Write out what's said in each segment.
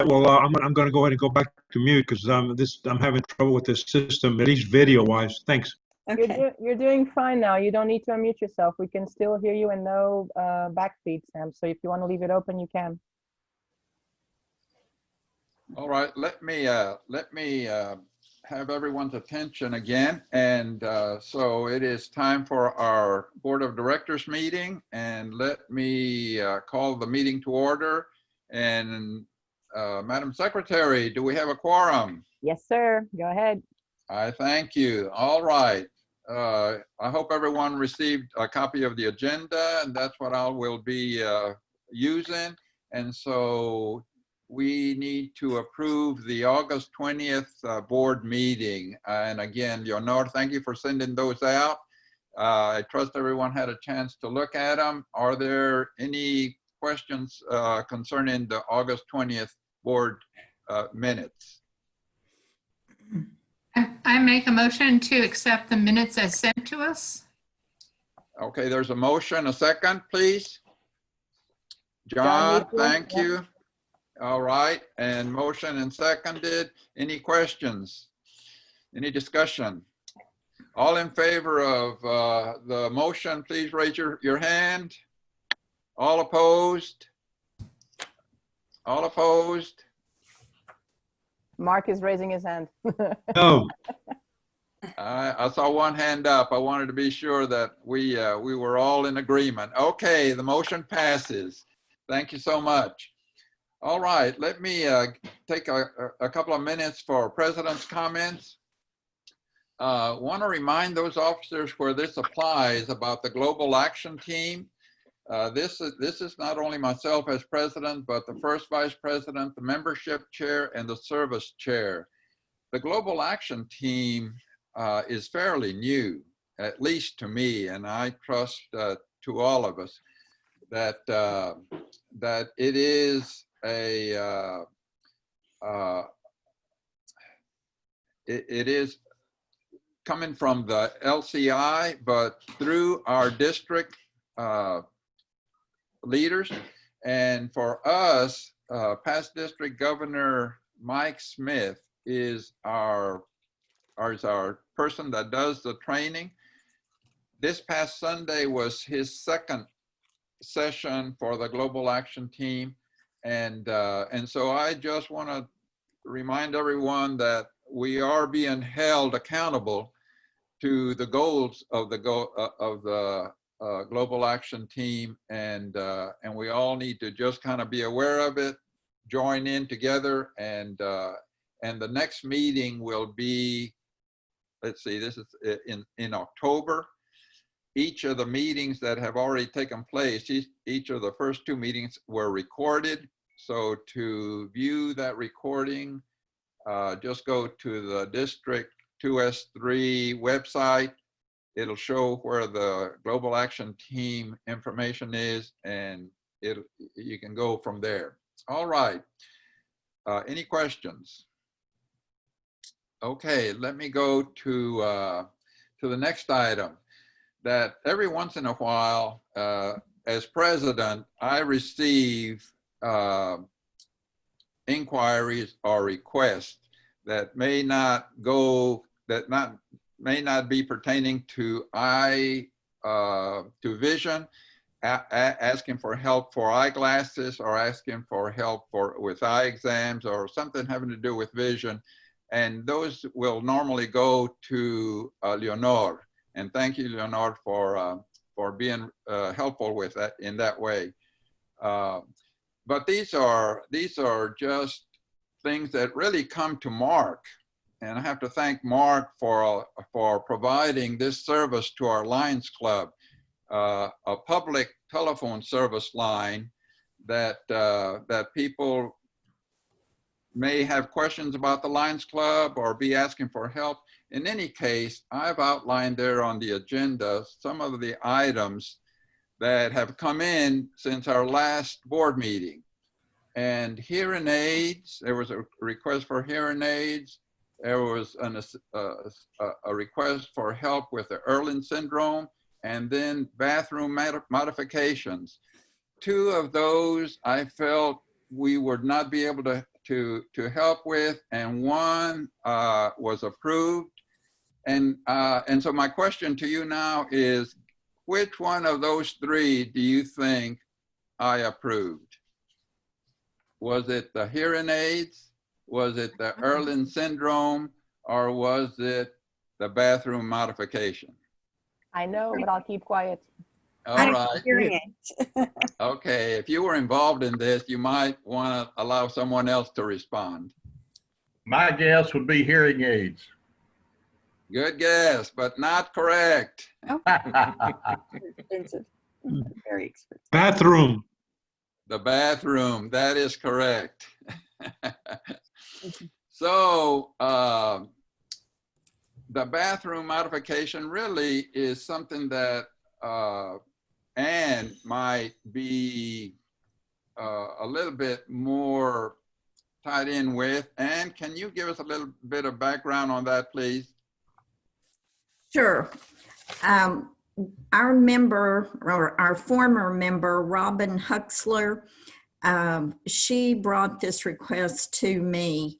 Well, I'm going to go ahead and go back to mute because I'm having trouble with this system, at least video-wise. Thanks. Okay. You're doing fine now. You don't need to unmute yourself. We can still hear you and no backfeed, Sam. So if you want to leave it open, you can. All right, let me have everyone's attention again. And so it is time for our Board of Directors meeting. And let me call the meeting to order. And Madam Secretary, do we have a quorum? Yes, sir. Go ahead. I thank you. All right. I hope everyone received a copy of the agenda, and that's what I will be using. And so we need to approve the August 20th board meeting. And again, Leonor, thank you for sending those out. I trust everyone had a chance to look at them. Are there any questions concerning the August 20th board minutes? I make a motion to accept the minutes as sent to us. Okay, there's a motion. A second, please. John, thank you. All right, and motion and seconded. Any questions? Any discussion? All in favor of the motion, please raise your hand. All opposed? All opposed? Mark is raising his hand. No. I saw one hand up. I wanted to be sure that we were all in agreement. Okay, the motion passes. Thank you so much. All right, let me take a couple of minutes for President's comments. Want to remind those officers where this applies about the Global Action Team. This is not only myself as president, but the first vice president, the membership chair, and the service chair. The Global Action Team is fairly new, at least to me, and I trust to all of us that that it is it is coming from the LCI, but through our district leaders. And for us, past district governor Mike Smith is our person that does the training. This past Sunday was his second session for the Global Action Team. And so I just want to remind everyone that we are being held accountable to the goals of the Global Action Team, and we all need to just kind of be aware of it, join in together, and the next meeting will be, let's see, this is in October. Each of the meetings that have already taken place, each of the first two meetings were recorded. So to view that recording, just go to the District 2S3 website. It'll show where the Global Action Team information is, and you can go from there. All right. Any questions? Okay, let me go to the next item. That every once in a while, as president, I receive inquiries or requests that may not be pertaining to vision, asking for help for eyeglasses, or asking for help with eye exams, or something having to do with vision. And those will normally go to Leonor. And thank you, Leonor, for being helpful with that in that way. But these are just things that really come to Mark. And I have to thank Mark for providing this service to our Lions Club, a public telephone service line that people may have questions about the Lions Club or be asking for help. In any case, I've outlined there on the agenda some of the items that have come in since our last board meeting. And hearing aids, there was a request for hearing aids. There was a request for help with the Erland syndrome, and then bathroom modifications. Two of those I felt we would not be able to to help with, and one was approved. And so my question to you now is, which one of those three do you think I approved? Was it the hearing aids? Was it the Erlen syndrome? Or was it the bathroom modification? I know, but I'll keep quiet. All right. Hearing aids. Okay, if you were involved in this, you might want to allow someone else to respond. My guess would be hearing aids. Good guess, but not correct. Expensive. Very expensive. Bathroom. The bathroom, that is correct. So the bathroom modification really is something that Anne might be a little bit more tied in with. Anne, can you give us a little bit of background on that, please? Sure. Our member, or our former member, Robin Huxler, she brought this request to me.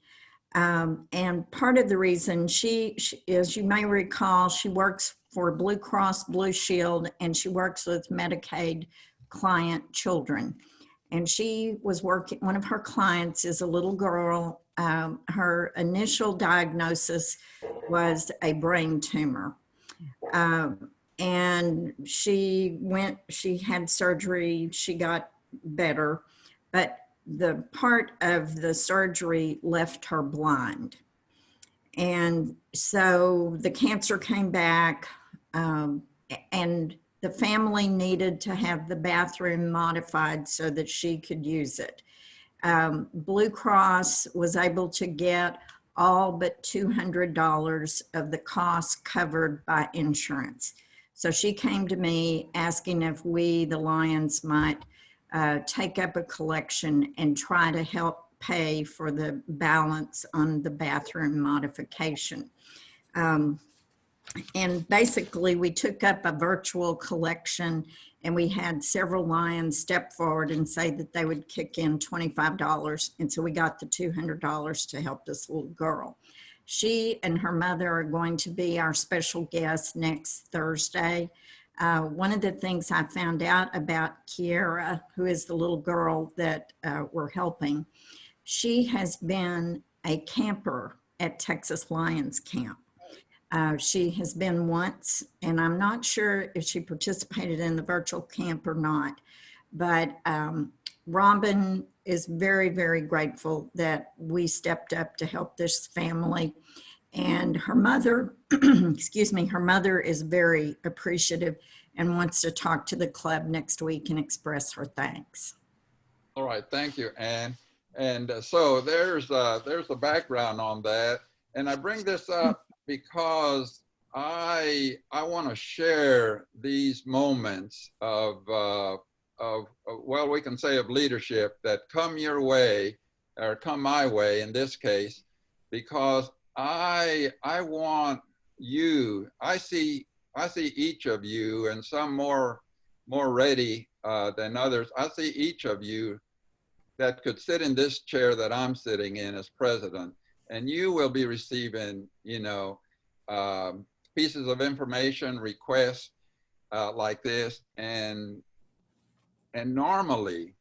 And part of the reason she, as you may recall, she works for Blue Cross Blue Shield, and she works with Medicaid client children. And she was working, one of her clients is a little girl. Her initial diagnosis was a brain tumor. And she had surgery, she got better, but the part of the surgery left her blind. And so the cancer came back, and the family needed to have the bathroom modified so that she could use it. Blue Cross was able to get all but $200 of the cost covered by insurance. So she came to me asking if we, the Lions, might take up a collection and try to help pay for the balance on the bathroom modification. And basically we took up a virtual collection, and we had several Lions step forward and say that they would kick in $25. And so we got the $200 to help this little girl. She and her mother are going to be our special guests next Thursday. One of the things I found out about Kiara, who is the little girl that we're helping, she has been a camper at Texas Lions Camp. She has been once, and I'm not sure if she participated in the virtual camp or not, but Robin is very, very grateful that we stepped up to help this family. And her mother, excuse me, her mother is very appreciative and wants to talk to the club next week and express her thanks. All right, thank you, Anne. And so there's the background on that. And I bring this up because I want to share these moments of well, we can say of leadership that come your way, or come my way in this case, because I want you, I see each of you, and some more ready than others. I see each of you that could sit in this chair that I'm sitting in as president, and you will be receiving, you know, pieces of information, requests like this, and normally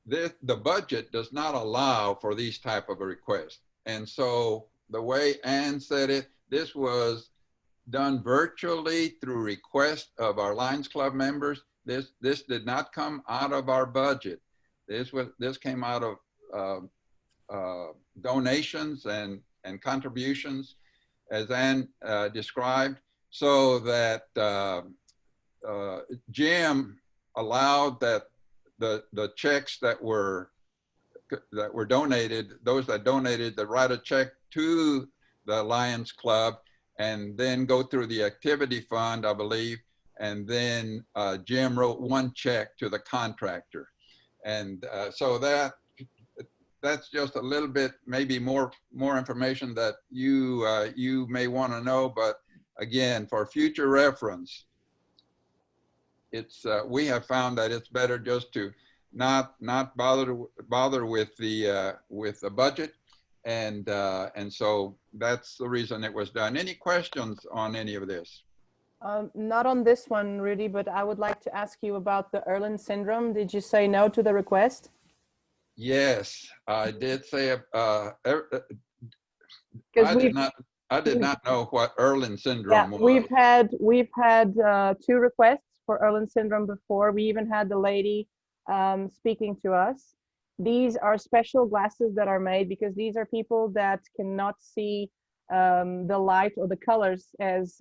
the budget does not allow for these type of a request. And so the way Anne said it, this was done virtually through request of our Lions Club members. This did not come out of our budget. This came out of donations and contributions, as Anne described, so that Jim allowed that the checks that were donated, those that donated, to write a check to the Lions Club and then go through the activity fund, I believe, and then Jim wrote one check to the contractor. And so that's just a little bit, maybe more information that you may want to know. But again, for future reference, it's we have found that it's better just to not bother with the budget, and so that's the reason it was done. Any questions on any of this? Not on this one, Rudy, but I would like to ask you about the Erland syndrome. Did you say no to the request? Yes, I did say. Because I did not know what Erland yeah, syndrome was. we've had 2 requests for Erland syndrome before. We even had the lady speaking to us. These are special glasses that are made because these are people that cannot see the light or the colors as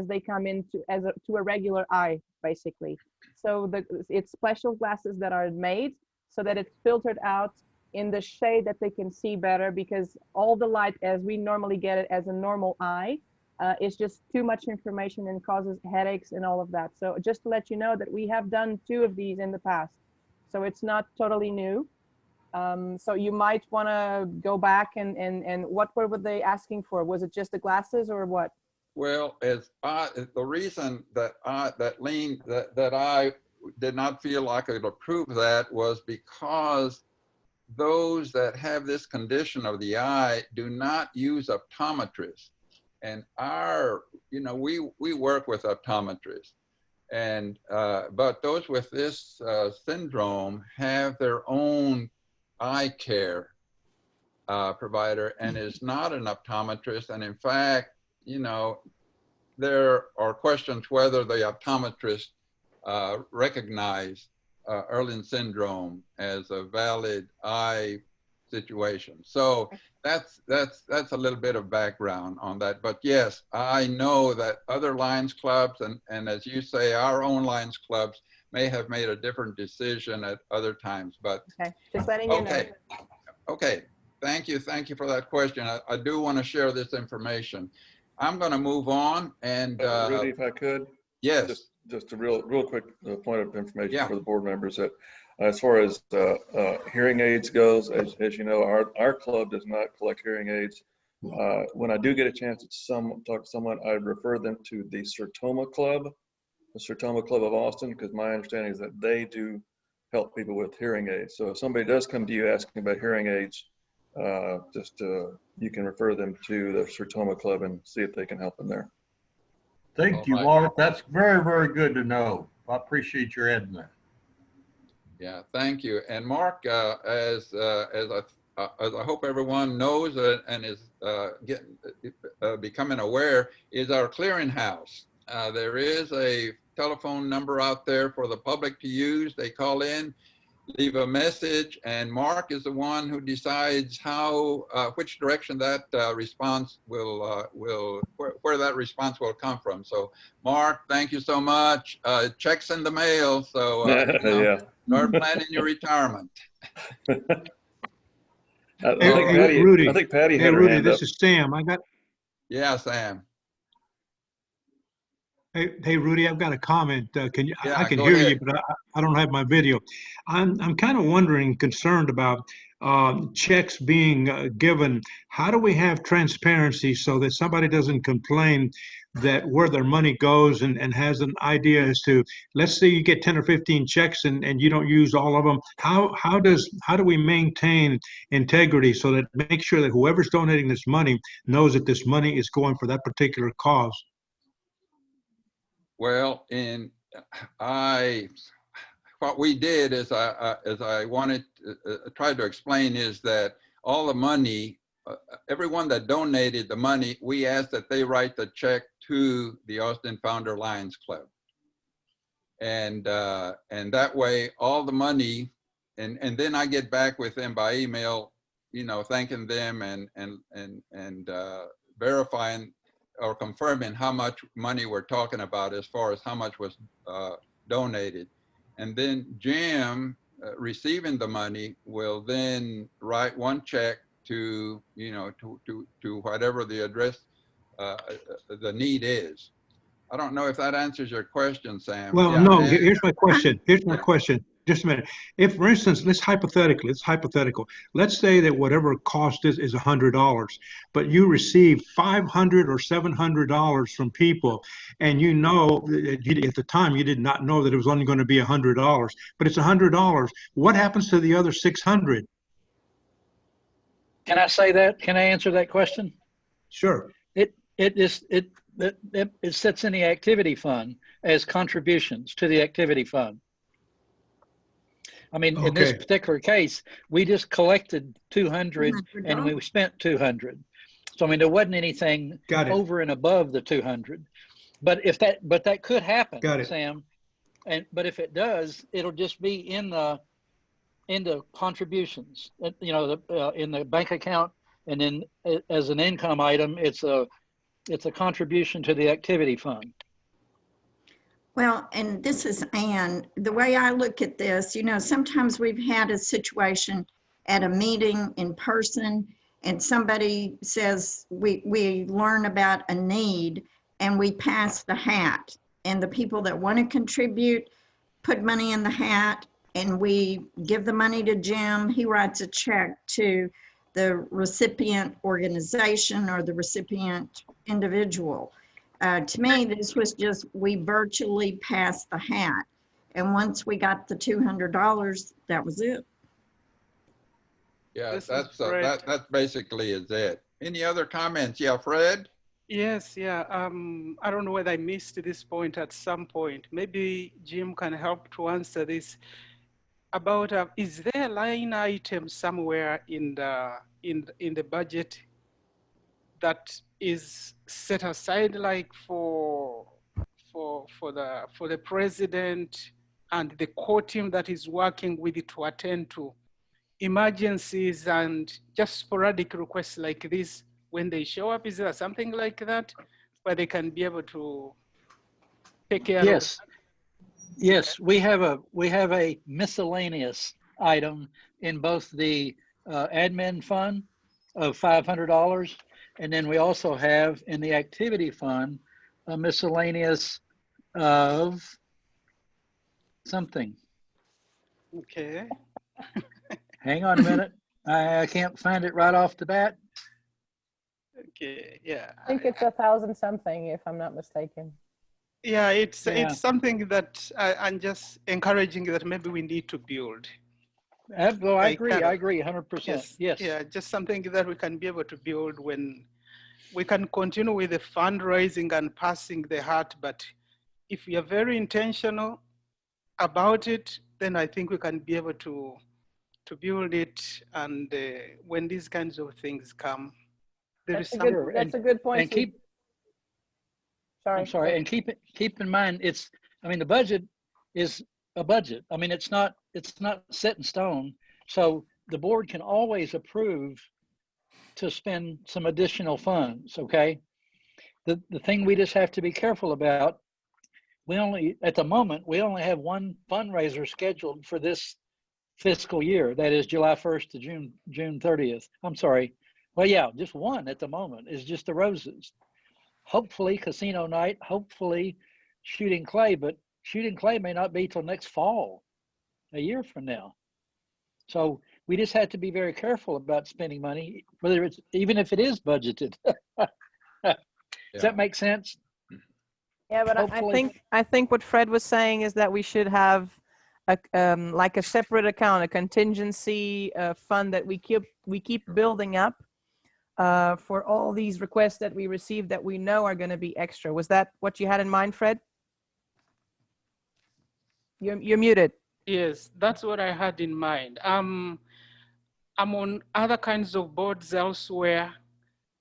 they come into to a regular eye, basically. So it's special glasses that are made so that it's filtered out in the shade that they can see better, because all the light as we normally get it as a normal eye is just too much information and causes headaches and all of that. So just to let you know that we have done 2 of these in the past, so it's not totally new. So you might want to go back and what were they asking for? Was it just the glasses or what? Well, the reason that I did not feel I could approve that was because those that have this condition of the eye do not use optometrists, and we work with optometrists, and but those with this syndrome have their own eye care provider and is not an optometrist. And in fact, there are questions whether the optometrist recognize Erland syndrome as a valid eye situation. So that's a little bit of background on that. But yes, I know that other Lions clubs and as you say, our own Lions clubs may have made a different decision at other times. But Okay, just letting you know. Okay. Thank you for that question. I do want to share this information. I'm going to move on and Rudy, if I could. Yes. Just a real quick point of information Yeah. for the board members that as far as hearing aids goes, as you know, our club does not collect hearing aids. When I do get a chance to talk to someone, I refer them to the Sertoma Club, the Sertoma Club of Austin, because my understanding is that they do help people with hearing aids. So if somebody does come to you asking about hearing aids, you can refer them to the Sertoma Club and see if they can help them there. Thank you, Mark. That's very, very good to know. I appreciate your adding that. Yeah, thank you. And Mark, as I hope everyone knows and is becoming aware, is our clearinghouse. There is a telephone number out there for the public to use. They call in, leave a message, and Mark is the one who decides which direction that response where that response will come from. So Mark, thank you so much. Checks in the mail, so Yeah. start planning your retirement. I think Patty had her hand up. This is Sam. Yeah, Sam. Hey, Rudy, I've got a comment. Can you? Yeah, I can go hear ahead. you, but I don't have my video. I'm kind of wondering, concerned about checks being given. How do we have transparency so that somebody doesn't complain that where their money goes and has an idea as to, let's say you get 10 or 15 checks and you don't use all of them. How do we maintain integrity so that make sure that whoever's donating this money knows that this money is going for that particular cause? Well, what we did is I wanted tried to explain is that all the money, everyone that donated the money, we asked that they write the check to the Austin Founder Lions Club, and that way all the money, and then I get back with them by email, thanking them and verifying or confirming how much money we're talking about as far as how much was donated. And then Jim, receiving the money, will then write one check to whatever the address, the need is. I don't know if that answers your question, Sam. Well, Yeah, no, here's my question. Just a minute. If, for instance, let's hypothetical. Let's say that whatever cost is $100, but you receive $500 or $700 from people, and you know that at the time you did not know that it was only going to be $100, but it's $100. What happens to the other 600? Can I say that? Can I answer that question? Sure. It sits in the activity fund as contributions to the activity fund. I mean, in this Okay. particular case, we just collected 200 and we spent 200. So I mean, there wasn't anything Got it. over and above the 200. But that could happen, Got it. Sam. But if it does, it'll just be in the contributions, you know, in the bank account, and then as an income item, it's a contribution to the activity fund. Well, and this is Ann. The way I look at this, you know, sometimes we've had a situation at a meeting in person and somebody says, we learn about a need and we pass the hat. And the people that want to contribute put money in the hat and we give the money to Jim. He writes a check to the recipient organization or the recipient individual. To me, this was just, we virtually passed the hat. And once we got the $200, that was it. Yeah, This is that's Fred. that basically is it. Any other comments? Yeah, Fred? Yes, yeah. I don't know whether I missed this point at some point. Maybe Jim can help to answer this. About is there a line item somewhere in the budget that is set aside like for the president and the core team that is working with it to attend to emergencies and just sporadic requests like this when they show up? Is there something like that where they can be able to take care Yes. Yes, we have a miscellaneous item in both the admin fund of $500, and then we also have in the activity fund a miscellaneous of something. Okay. Hang on a minute. I can't find it right off the bat. Okay, yeah. I think it's 1,000 something, if I'm not mistaken. Yeah, it's Yeah. something that I'm just encouraging that maybe we need to build. Well, I Like agree. kind of- I agree 100%. Yes. Yeah, just something that we can be able to build when we can continue with the fundraising and passing the hat. But if we are very intentional about it, then I think we can be able to build it. And when these kinds of things come, That's a And good point. keep, I'm sorry, and keep in mind, I mean, the budget is a budget. I mean, it's not set in stone. So the board can always approve to spend some additional funds, okay? The thing we just have to be careful about, at the moment, we only have one fundraiser scheduled for this fiscal year. That is July 1st to June 30th. I'm sorry. Well, yeah, just one at the moment is just the Roses. Hopefully casino night, hopefully shooting clay, but shooting clay may not be till next fall, a year from now. So we just have to be very careful about spending money, whether it's, even if it is budgeted. Does that make sense? Yeah, but Hopefully. I think what Fred was saying is that we should have like a separate account, a contingency fund that we keep building up for all these requests that we received that we know are going to be extra. Was that what you had in mind, Fred? You're muted. yes, that's what I had in mind. I'm on other kinds of boards elsewhere,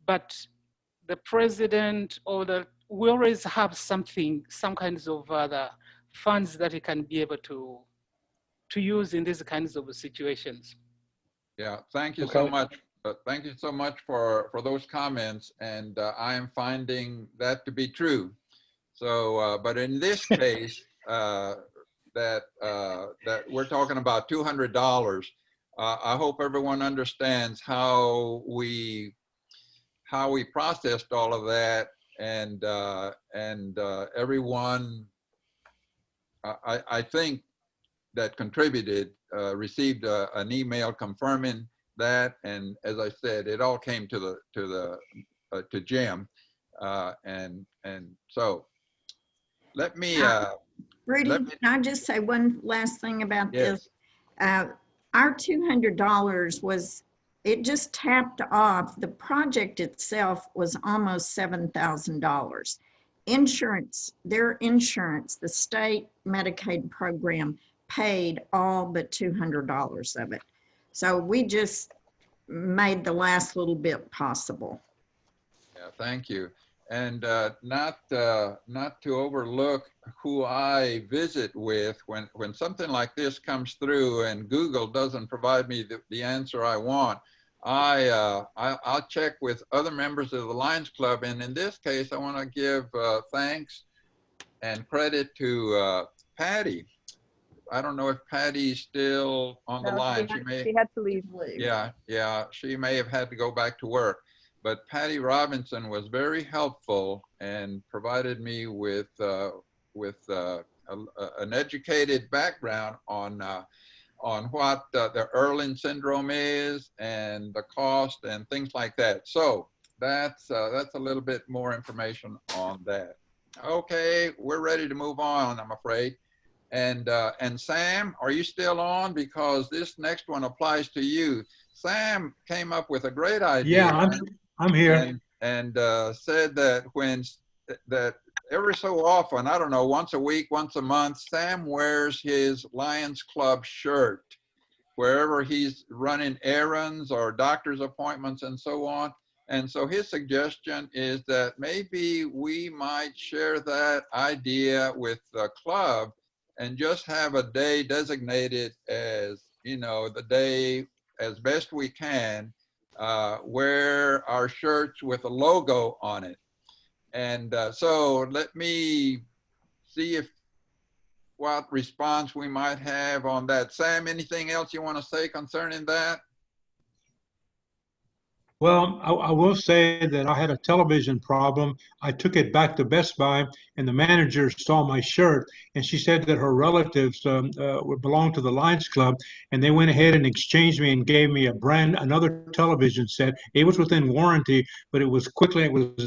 but the president we always have some kinds of other funds that he can be able to use in these kinds of situations. Yeah, thank you so much. Thank you so much for those comments. And I am finding that to be true. So, but in this case, that we're talking about $200, I hope everyone understands how we processed all of that, and everyone, I think that contributed received an email confirming that, and as I said, it all came to Jim, and so let me. Rudy, let me can I just say one last thing about yes. this? Our $200 was, it just tapped off. The project itself was almost $7,000. Insurance, their insurance, the state Medicaid program paid all but $200 of it. So we just made the last little bit possible. Yeah, thank you. And not to overlook who I visit with when something like this comes through and Google doesn't provide me the answer I want, I'll check with other members of the Lions Club. And in this case, I want to give thanks and credit to Patty. I don't know if Patty's still on the line. She had to leave. Yeah, she may have had to go back to work. But Patty Robinson was very helpful and provided me with an educated background on what the Erland syndrome is and the cost and things like that. So that's a little bit more information on that. Okay, we're ready to move on, I'm afraid. And Sam, are you still on? Because this next one applies to you. Sam came up with a great idea. Yeah, I'm here. And said that that every so often, I don't know, once a week, once a month, Sam wears his Lions Club shirt wherever he's running errands or doctor's appointments and so on. And so his suggestion is that maybe we might share that idea with the club and just have a day designated as, you know, the day as best we can, wear our shirts with a logo on it. And so let me see what response we might have on that. Sam, anything else you want to say concerning that? Well, I will say that I had a television problem. I took it back to Best Buy, and the manager saw my shirt, and she said that her relatives belonged to the Lions Club, and they went ahead and exchanged me and gave me another television set. It was within warranty, but it was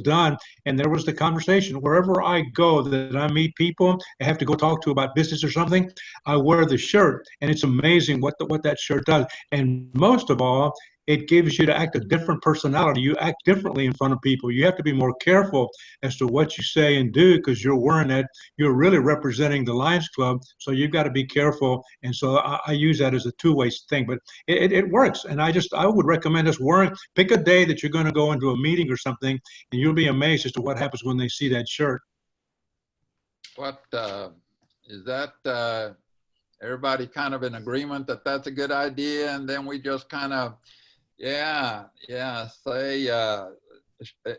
done, and there was the conversation. Wherever I go, that I meet people I have to go talk to about business or something, I wear the shirt, and it's amazing what that shirt does. And most of all, it gives you to act a different personality. You act differently in front of people. You have to be more careful as to what you say and do because you're wearing it. You're really representing the Lions Club, so you've got to be careful. And so I use that as a two-way thing, but it works. And I would recommend us pick a day that you're going to go into a meeting or something, and you'll be amazed as to what happens when they see that shirt. What is that? Everybody kind of in agreement that that's a good idea, and then we just kind of say,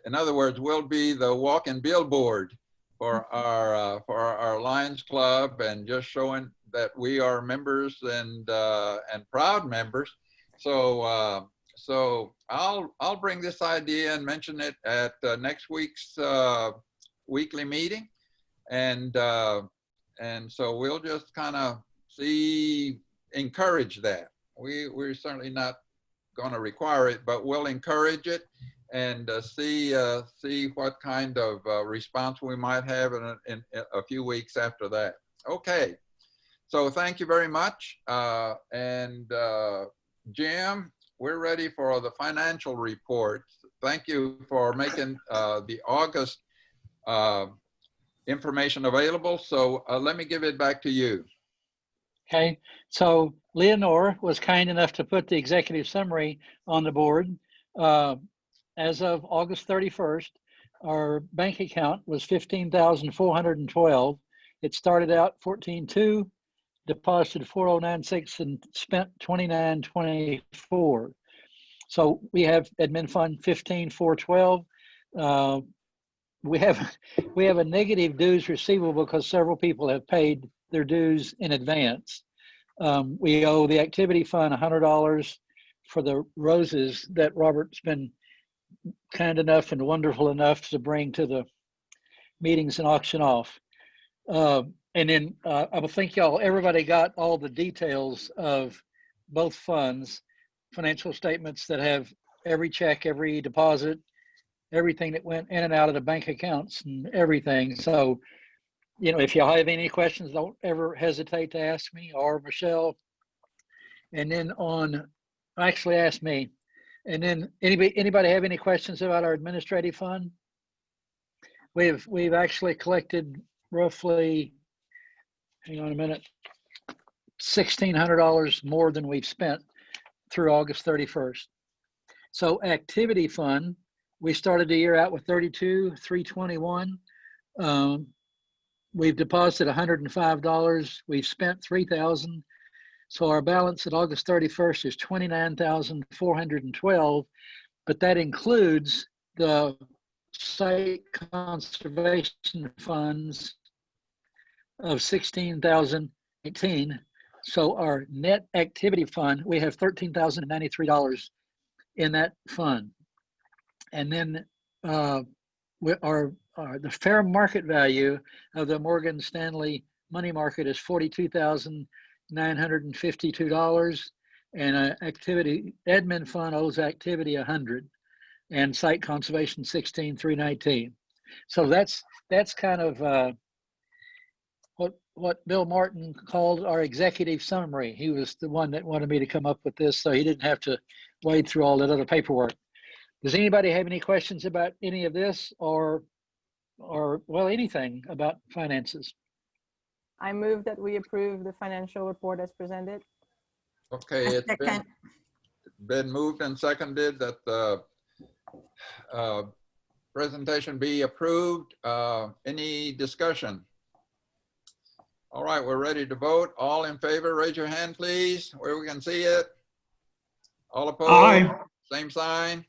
in other words, we'll be the walking billboard for our Lions Club and just showing that we are members and proud members. So I'll bring this idea and mention it at next week's weekly meeting, and so we'll just kind of encourage that. We're certainly not going to require it, but we'll encourage it and see what kind of response we might have in a few weeks after that. Okay, so thank you very much. And Jim, we're ready for the financial report. Thank you for making the August information available. So let me give it back to you. Okay, so Leonore was kind enough to put the executive summary on the board. As of August 31st, our bank account was $15,412. It started out $14,200, deposited $4,096, and spent $29,24. So we have admin fund $15,412. We have a negative dues receivable because several people have paid their dues in advance. We owe the activity fund $100 for the roses that Robert's been kind enough and wonderful enough to bring to the meetings and auction off. And then I would think everybody got all the details of both funds, financial statements that have every check, every deposit, everything that went in and out of the bank accounts and everything. So, you know, if y'all have any questions, don't ever hesitate to ask me or Michelle. And then actually ask me. And then anybody have any questions about our administrative fund? We've actually collected roughly, hang on a minute, $1,600 more than we've spent through August 31st. So activity fund, we started the year out with 32,321. We've deposited $105. We've spent $3,000. So our balance at August 31st is $29,412, but that includes the site conservation funds of $16,018. So our net activity fund, we have $13,093 in that fund. And then the fair market value of the Morgan Stanley money market is $42,952, and activity admin fund owes activity 100, and site conservation 16,319. So that's kind of what Bill Martin called our executive summary. He was the one that wanted me to come up with this, so he didn't have to wade through all that other paperwork. Does anybody have any questions about any of this or well, anything about finances? I move that we approve the financial report as presented. Okay, it's been moved and seconded that the presentation be approved. Any discussion? All right, we're ready to vote. All in favor, raise your hand, please, where we can see it. All opposed? Aye. Same sign.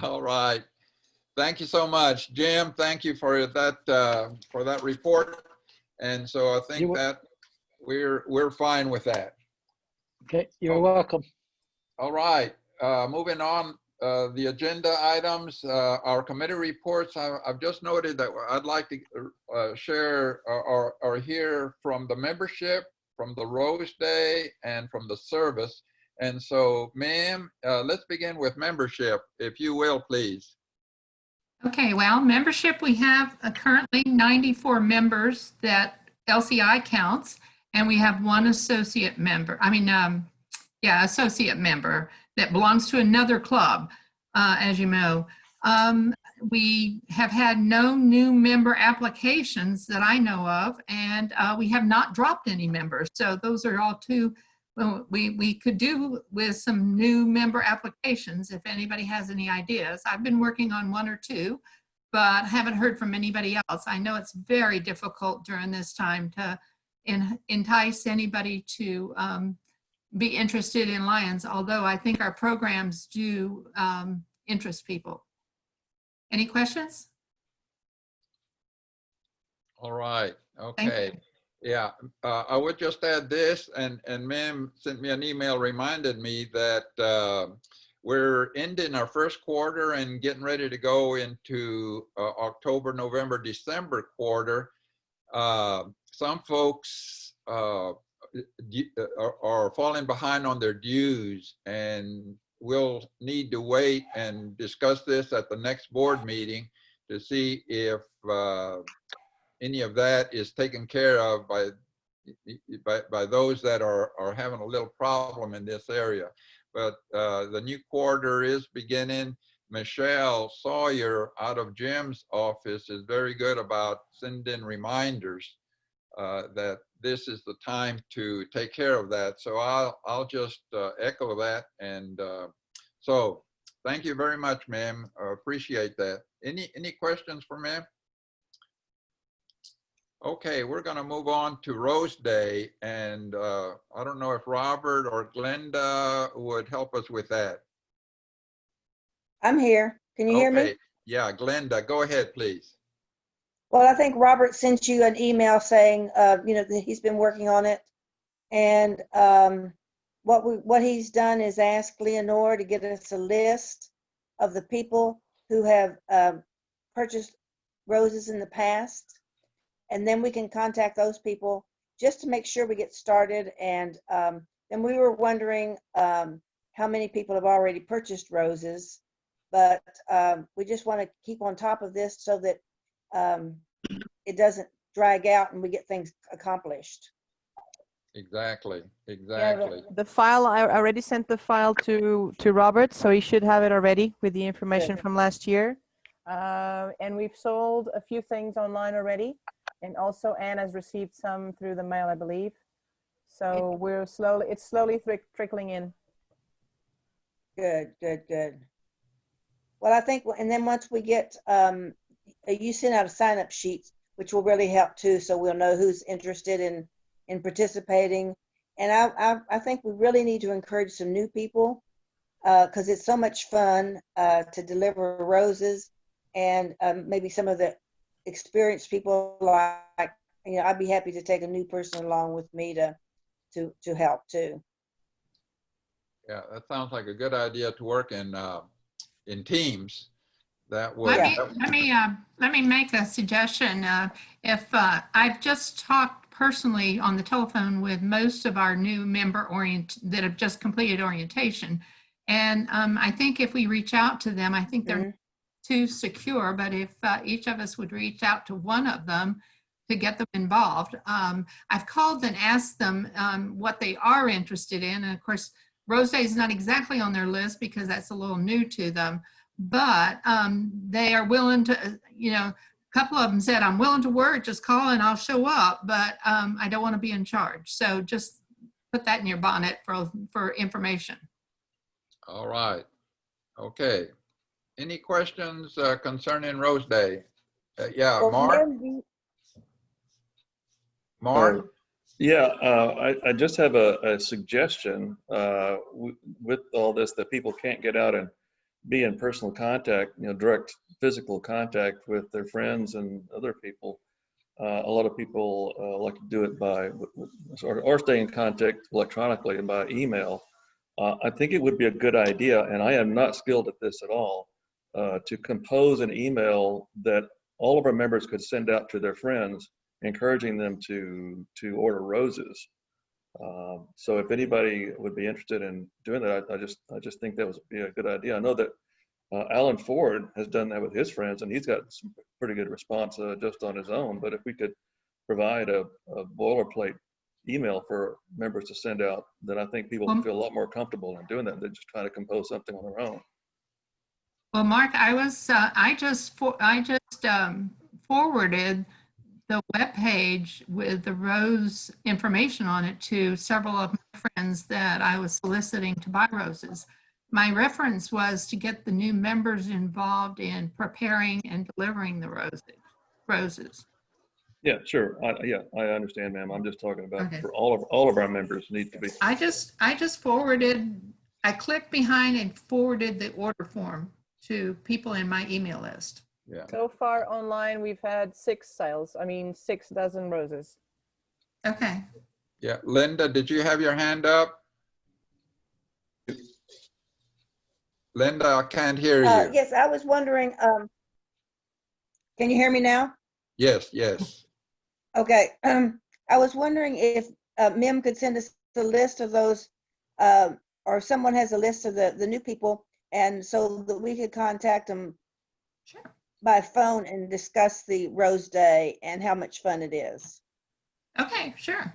All right. Thank you so much, Jim. Thank you for that report. And so I think that we're fine with that. Okay, you're welcome. All right, moving on. The agenda items, our committee reports. I've just noted that I'd like to share or hear from the membership, from the Rose Day, and from the service. And so, ma'am, let's begin with membership, if you will, please. Okay, well, membership, we have currently 94 members that LCI counts, and we have one associate member. Associate member that belongs to another club, as you know. We have had no new member applications that I know of, and we have not dropped any members. So those are all two. Well, we could do with some new member applications if anybody has any ideas. I've been working on one or two, but haven't heard from anybody else. I know it's very difficult during this time to entice anybody to be interested in Lions, although I think our programs do interest people. Any questions? All right, okay. Yeah, I would just add this, and ma'am sent me an email, reminded me that we're ending our first quarter and getting ready to go into October, November, December quarter. Some folks are falling behind on their dues, and we'll need to wait and discuss this at the next board meeting to see if any of that is taken care of by those that are having a little problem in this area. But the new quarter is beginning. Michelle Sawyer out of Jim's office is very good about sending reminders that this is the time to take care of that. So I'll just echo that. And so thank you very much, ma'am. Appreciate that. Any questions for ma'am? Okay, we're going to move on to Rose Day, and I don't know if Robert or Glenda would help us with that. I'm here. Can you hear me? Yeah, Glenda, go ahead, please. Well, I think Robert sent you an email saying, that he's been working on it, and what he's done is ask Leonore to get us a list of the people who have purchased roses in the past. and then we can contact those people just to make sure we get started. And then we were wondering how many people have already purchased roses, but we just want to keep on top of this so that it doesn't drag out and we get things accomplished. Exactly, Yeah, exactly. the file, I already sent the file to Robert, so he should have it already with the information from last year. And we've sold a few things online already. And also Anne has received some through the mail, I believe. So it's slowly trickling in. Good, good, good. Well, I think, and then once we get, you send out a sign-up sheet, which will really help too, so we'll know who's interested in participating. And I think we really need to encourage some new people because it's so much fun to deliver roses, and maybe some of the experienced people, like, you know, I'd be happy to take a new person along with me to help too. Yeah, that sounds like a good idea to work in teams. That would. Let me make a suggestion. If I've just talked personally on the telephone with most of our new member that have just completed orientation, and I think if we reach out to them, I think they're too secure. But if each of us would reach out to one of them to get them involved, I've called and asked them what they are interested in, and of course, Rose Day is not exactly on their list because that's a little new to them. But they are willing to, you know, a couple of them said, I'm willing to work, just call and I'll show up, but I don't want to be in charge. So just put that in your bonnet for information. All right. Okay. Any questions concerning Rose Day? Yeah, Well, Mark? Mark? I just have a suggestion with all this that people can't get out and be in personal contact, you know, direct physical contact with their friends and other people. A lot of people like to do it by or stay in contact electronically and by email. I think it would be a good idea, and I am not skilled at this at all, to compose an email that all of our members could send out to their friends, encouraging them to order roses. So if anybody would be interested in doing that, I just think that would be a good idea. I know that Alan Ford has done that with his friends, and he's got some pretty good response just on his own. But if we could provide a boilerplate email for members to send out, then I think people would feel a lot more comfortable in doing that than just trying to compose something on their own. Well, Mark, I just forwarded the webpage with the rose information on it to several of my friends that I was soliciting to buy roses. My reference was to get the new members involved in preparing and delivering the roses. Yeah, sure. I understand, ma'am. I'm just talking about for all of our members need to be. I just forwarded. I clicked behind and forwarded the order form to people in my email list. Yeah. So far online, we've had 6 dozen roses. Okay. Yeah, Linda, did you have your hand up? Linda, I can't hear you. Yes, I was wondering, can you hear me now? Yes, yes. Okay, I was wondering if Mim could send us a list of those, or someone has a list of the new people, and so that we could contact them by phone and discuss the Rose Day and how much fun it is. Okay, sure.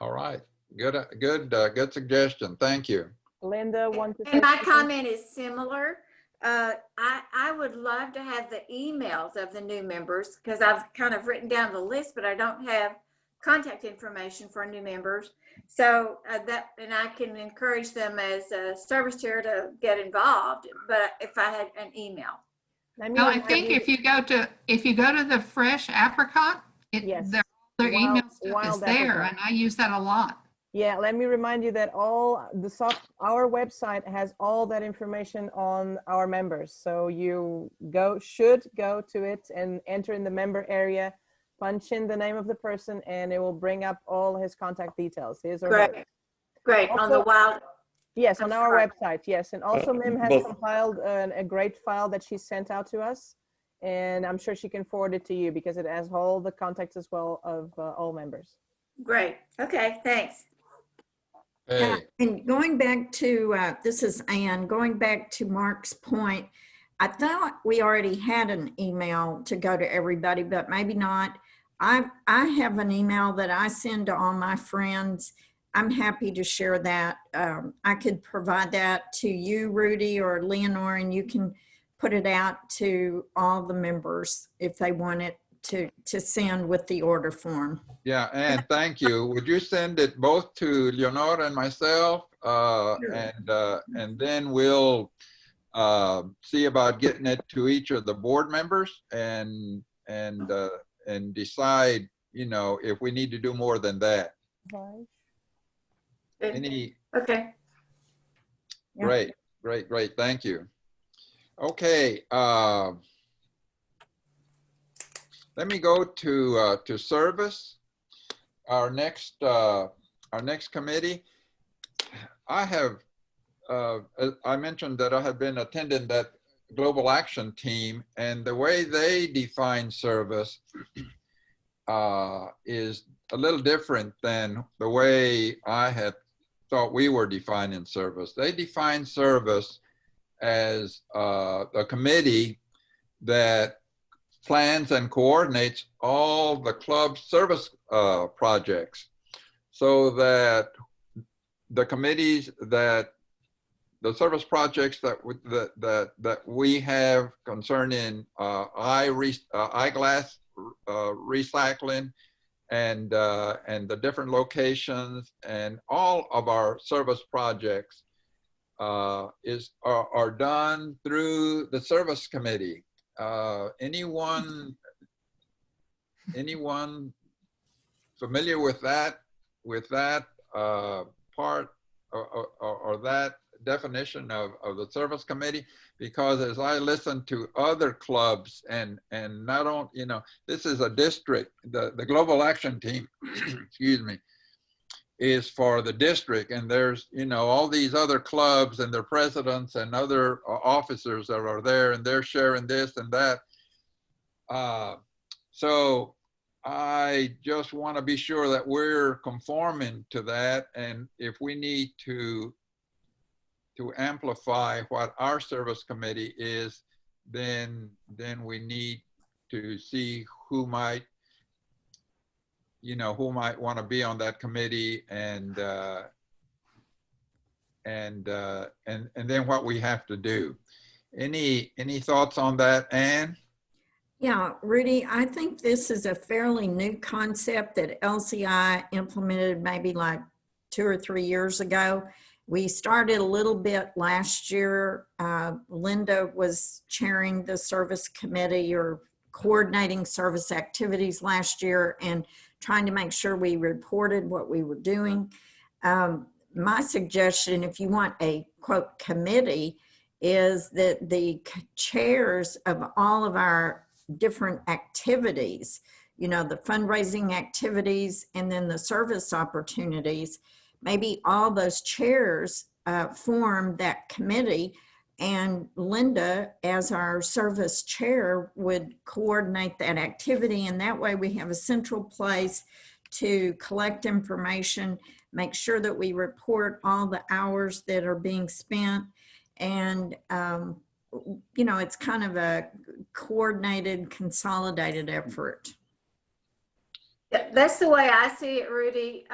All right, good suggestion. Thank you. Linda, want to say And my something? comment is similar. I would love to have the emails of the new members because I've kind of written down the list, but I don't have contact information for new members. So and I can encourage them as a service chair to get involved. But if I had an email. No, I think if you go to the Fresh Apricot, their email stuff is there, and I use that a lot. Yeah, let me remind you that our website has all that information on our members. So you should go to it and enter in the member area, punch in the name of the person, and it will bring up all his contact details. Great. Also, on the wild. Yes, on our website. Yes, and also Mim has compiled a great file that she sent out to us, and I'm sure she can forward it to you because it has all the contacts as well of all members. Great. Okay, thanks. Hey, And going back to, this is Ann, going back to Mark's point, I thought we already had an email to go to everybody, but maybe not. I have an email that I send to all my friends. I'm happy to share that. I could provide that to you, Rudy, or Leonore, and you can put it out to all the members if they want it to send with the order form. yeah, and thank you. Would you send it both to Leonora and myself? And then we'll see about getting it to each of the board members and decide, you know, if we need to do more than that. Any? Okay. Great, great, great. Thank you. Okay. Let me go to service. Our next committee. I have. I mentioned that I have been attending that global action team, and the way they define service is a little different than the way I had thought we were defining service. They define service as a committee that plans and coordinates all the club service projects, so that the committees that the service projects that we have concerning eyeglass recycling and the different locations and all of our service projects are done through the service committee. Anyone familiar with that part or that definition of the service committee? Because as I listen to other clubs and not on, you know, this is a district, the global action team, excuse me, is for the district, and there's, you know, all these other clubs and their presidents and other officers that are there, and they're sharing this and that. So I just want to be sure that we're conforming to that, and if we need to amplify what our service committee is, then we need to see who might, you know, who might want to be on that committee, and then what we have to do. Any thoughts on that, Ann? Yeah, Rudy, I think this is a fairly new concept that LCI implemented maybe like 2 or 3 years ago. We started a little bit last year. Linda was chairing the service committee or coordinating service activities last year and trying to make sure we reported what we were doing. My suggestion, if you want a quote committee, is that the chairs of all of our different activities, you know, the fundraising activities and then the service opportunities, maybe all those chairs form that committee, and Linda, as our service chair, would coordinate that activity, and that way we have a central place to collect information, make sure that we report all the hours that are being spent, and you know, it's kind of a coordinated, consolidated effort. That's the way I see it, Rudy.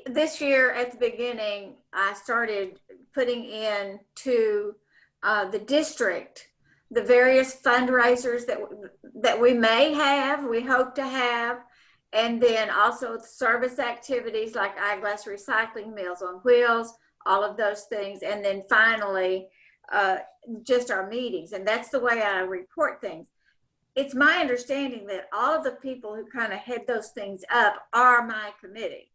This year at the beginning, I started putting in to the district the various fundraisers that we may have, we hope to have, and then also service activities like eyeglass recycling, Meals on Wheels, all of those things, and then finally just our meetings. And that's the way I report things. It's my understanding that all of the people who kind of head those things up are my committee.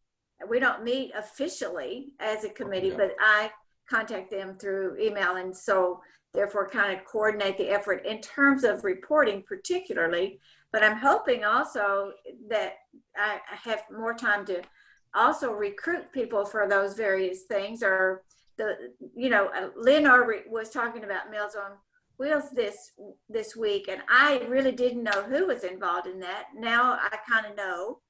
We don't meet officially as a committee, but I contact them through email, and so therefore kind of coordinate the effort in terms of reporting particularly. But I'm hoping also that I have more time to also recruit people for those various things. Or the, you know, Lenore was talking about Meals on Wheels this week, and I really didn't know who was involved in that. Now I kind of know.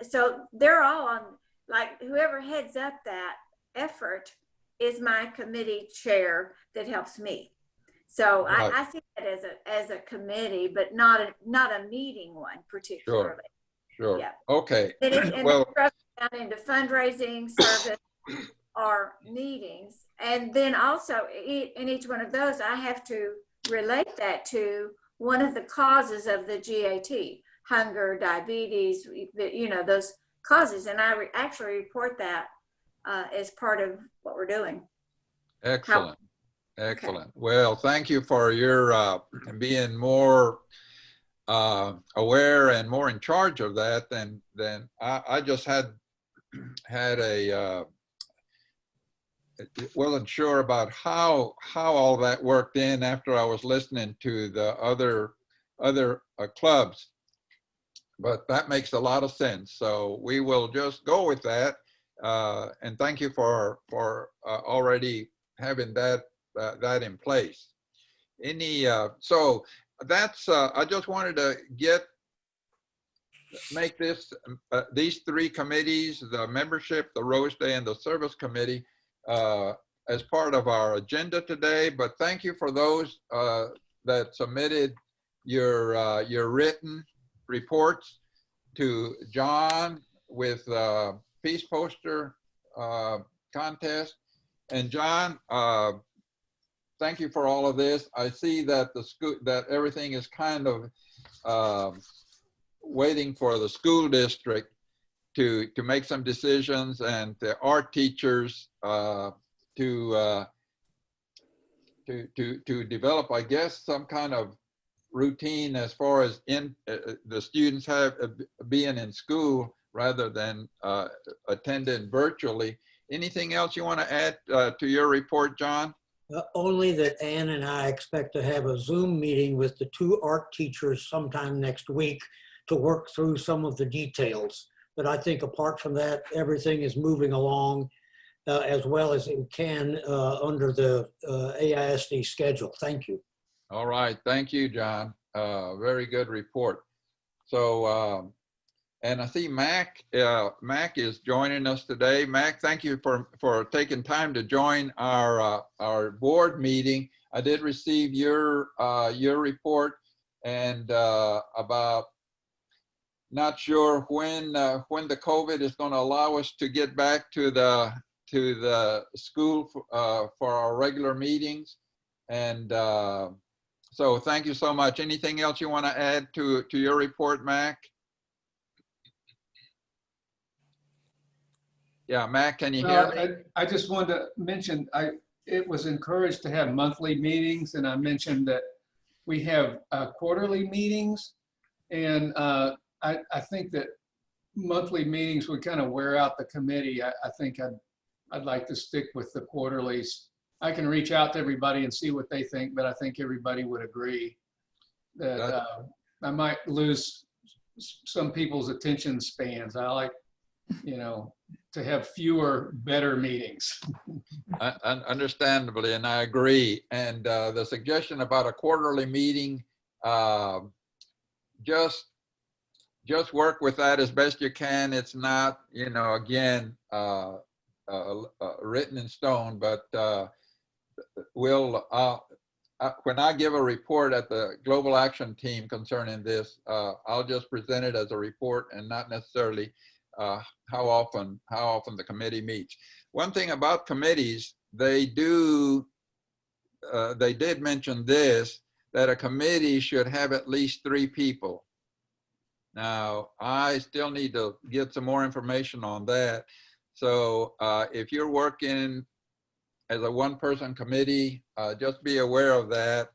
So they're all on, like, whoever heads up that effort is my committee chair that helps me. So Right. I see that as a committee, but not a meeting one particularly. Sure. Yeah. Okay. And Well, it's broken down into fundraising, service, or meetings. And then also in each one of those, I have to relate that to one of the causes of the GAT, hunger, diabetes, you know, those causes. And I actually report that as part of what we're doing. excellent. Excellent. Well, thank you for your being more aware and more in charge of that than I just had a wasn't sure about how all that worked in after I was listening to the other clubs, but that makes a lot of sense. So we will just go with that, and thank you for already having that in place. So that's I just wanted to make this these three committees, the membership, the Rose Day, and the service committee, as part of our agenda today. But thank you for those that submitted your written reports to John with peace poster contest. And John, thank you for all of this. I see that that everything is kind of waiting for the school district to make some decisions, and the art teachers to develop, I guess, some kind of routine as far as the students being in school rather than attending virtually. Anything else you want to add to your report, John? Only that Ann and I expect to have a Zoom meeting with the two art teachers sometime next week to work through some of the details. But I think apart from that, everything is moving along as well as it can under the AISD schedule. Thank you. All right, thank you, John. Very good report. So, and I see Mac is joining us today. Mac, thank you for taking time to join our board meeting. I did receive your report, and about not sure when the COVID is going to allow us to get back to the school for our regular meetings. And so thank you so much. Anything else you want to add to your report, Mac? Yeah, Mac, can you hear me? I just wanted to mention, it was encouraged to have monthly meetings, and I mentioned that we have quarterly meetings, and I think that monthly meetings would kind of wear out the committee. I think I'd like to stick with the quarterlies. I can reach out to everybody and see what they think, but I think everybody would agree that I might lose some people's attention spans. I like, you know, to have fewer, better meetings. Understandably, and I agree. And the suggestion about a quarterly meeting, just work with that as best you can. It's not, you know, again, written in stone, but when I give a report at the Global Action Team concerning this, I'll just present it as a report and not necessarily how often the committee meets. One thing about committees, they did mention this, that a committee should have at least 3 people. Now, I still need to get some more information on that. So if you're working as a one-person committee, just be aware of that.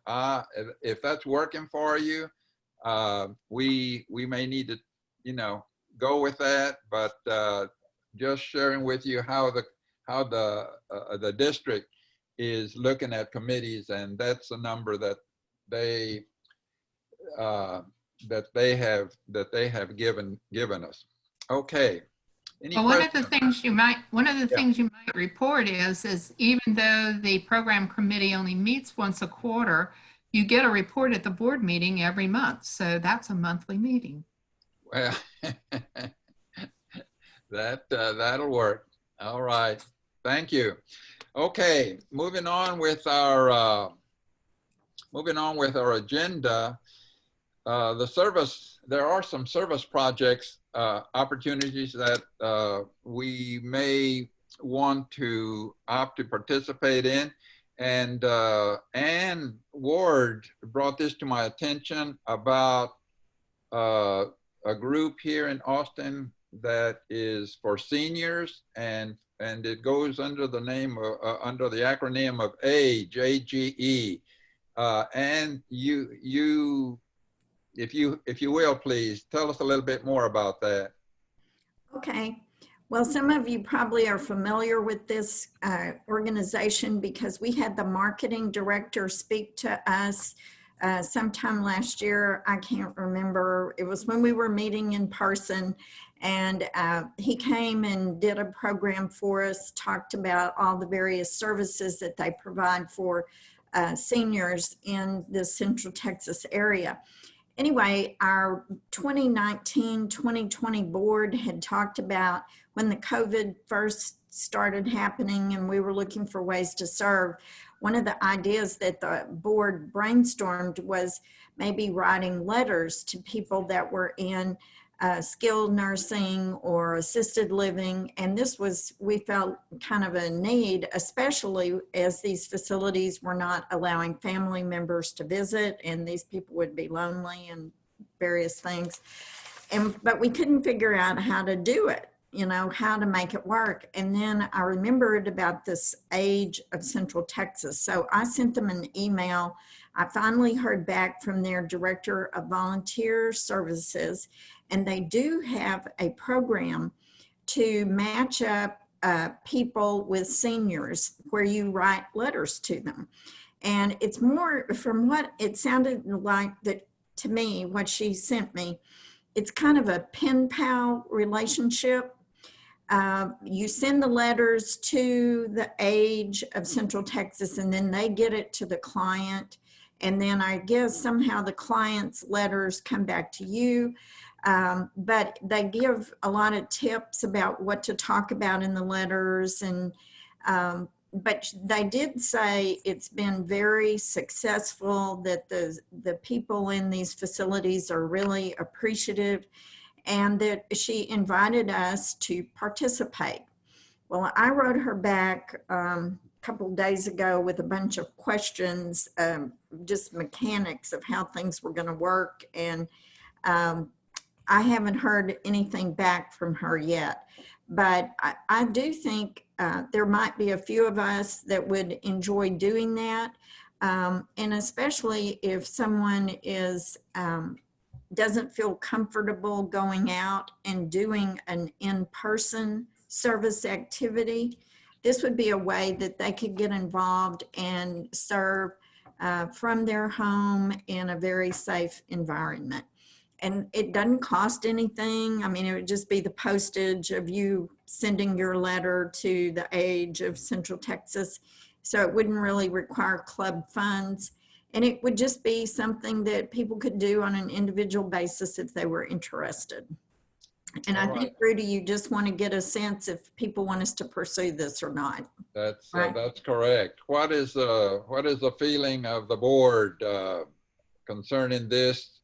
If that's working for you, we may need to, you know, go with that. But just sharing with you how the district is looking at committees, and that's a number that they have given us. Okay. Well, one of the things you might report is even though the program committee only meets once a quarter, you get a report at the board meeting every month. So that's a monthly meeting. Well, that'll work. All right. Thank you. Okay, moving on with our agenda. There are some service projects opportunities that we may want to opt to participate in. And Ann Ward brought this to my attention about a group here in Austin that is for seniors, and it goes under the name of, under the acronym of AGE, AGE. And if you will, please tell us a little bit more about that. Okay. Well, some of you probably are familiar with this organization because we had the marketing director speak to us sometime last year. I can't remember. It was when we were meeting in person, and he came and did a program for us, talked about all the various services that they provide for seniors in the Central Texas area. Anyway, our 2019-2020 board had talked about when the COVID first started happening and we were looking for ways to serve. One of the ideas that the board brainstormed was maybe writing letters to people that were in skilled nursing or assisted living. And this was, we felt, kind of a need, especially as these facilities were not allowing family members to visit and these people would be lonely and various things. But we couldn't figure out how to do it, you know, how to make it work. And then I remembered about this AGE of Central Texas. So I sent them an email. I finally heard back from their director of volunteer services, and they do have a program to match up people with seniors where you write letters to them. And it's more, from what it sounded like that to me, what she sent me, it's kind of a pen pal relationship. You send the letters to the AGE of Central Texas, and then they get it to the client. And then I guess somehow the client's letters come back to you. But they give a lot of tips about what to talk about in the letters. And but they did say it's been very successful, that the people in these facilities are really appreciative, and that she invited us to participate. Well, I wrote her back a couple days ago with a bunch of questions, just mechanics of how things were going to work. And I haven't heard anything back from her yet, but I do think there might be a few of us that would enjoy doing that. And especially if someone is, doesn't feel comfortable going out and doing an in-person service activity, this would be a way that they could get involved and serve from their home in a very safe environment. And it doesn't cost anything. I mean, it would just be the postage of you sending your letter to the AGE of Central Texas. So it wouldn't really require club funds. And it would just be something that people could do on an individual basis if they were interested. And I think, Rudy, you just want to get a sense if people want us to pursue this or not. That's right? That's correct. What is the feeling of the board concerning this?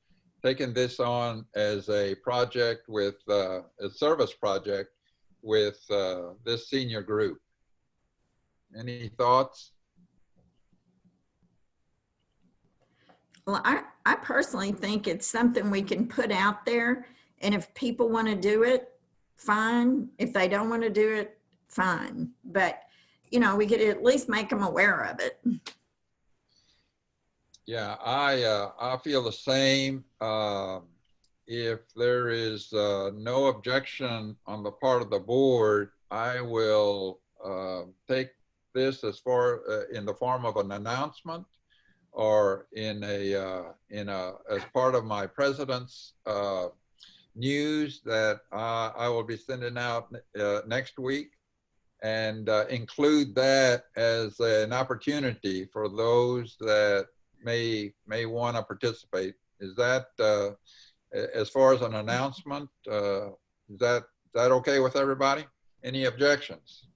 Taking this on as a project with a service project with this senior group. Any thoughts? Well, I personally think it's something we can put out there, and if people want to do it, fine. If they don't want to do it, fine. But, you know, we could at least make them aware of it. Yeah, I feel the same. If there is no objection on the part of the board, I will take this as far in the form of an announcement, or in as part of my president's news that I will be sending out next week, and include that as an opportunity for those that may want to participate. Is that, as far as an announcement, is that okay with everybody? Any objections?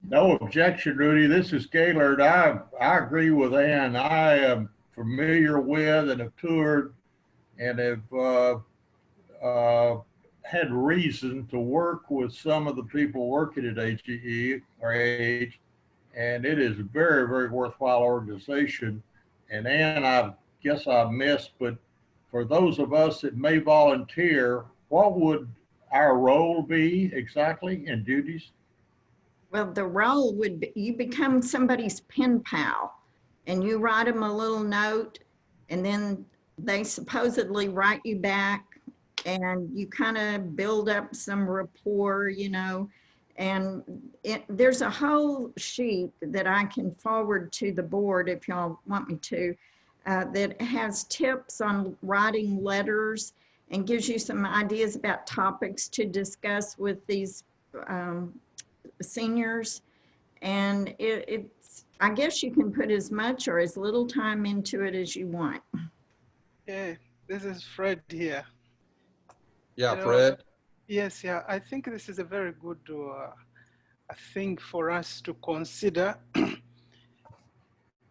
No objection, Rudy. This is Gaylord. I agree with Ann. I am familiar with and have toured and have had reason to work with some of the people working at HEE or AGE, and it is a very, very worthwhile organization. And Ann, I guess I missed, but for those of us that may volunteer, what would our role be exactly in duties? Well, the role would be, you become somebody's pen pal and you write them a little note and then they supposedly write you back and you kind of build up some rapport, you know, and there's a whole sheet that I can forward to the board if y'all want me to, that has tips on writing letters and gives you some ideas about topics to discuss with these seniors. And it's, I guess you can put as much or as little time into it as you want. Yeah, this is Fred here. Yeah, Fred. Yes, yeah, I think this is a very good thing for us to consider.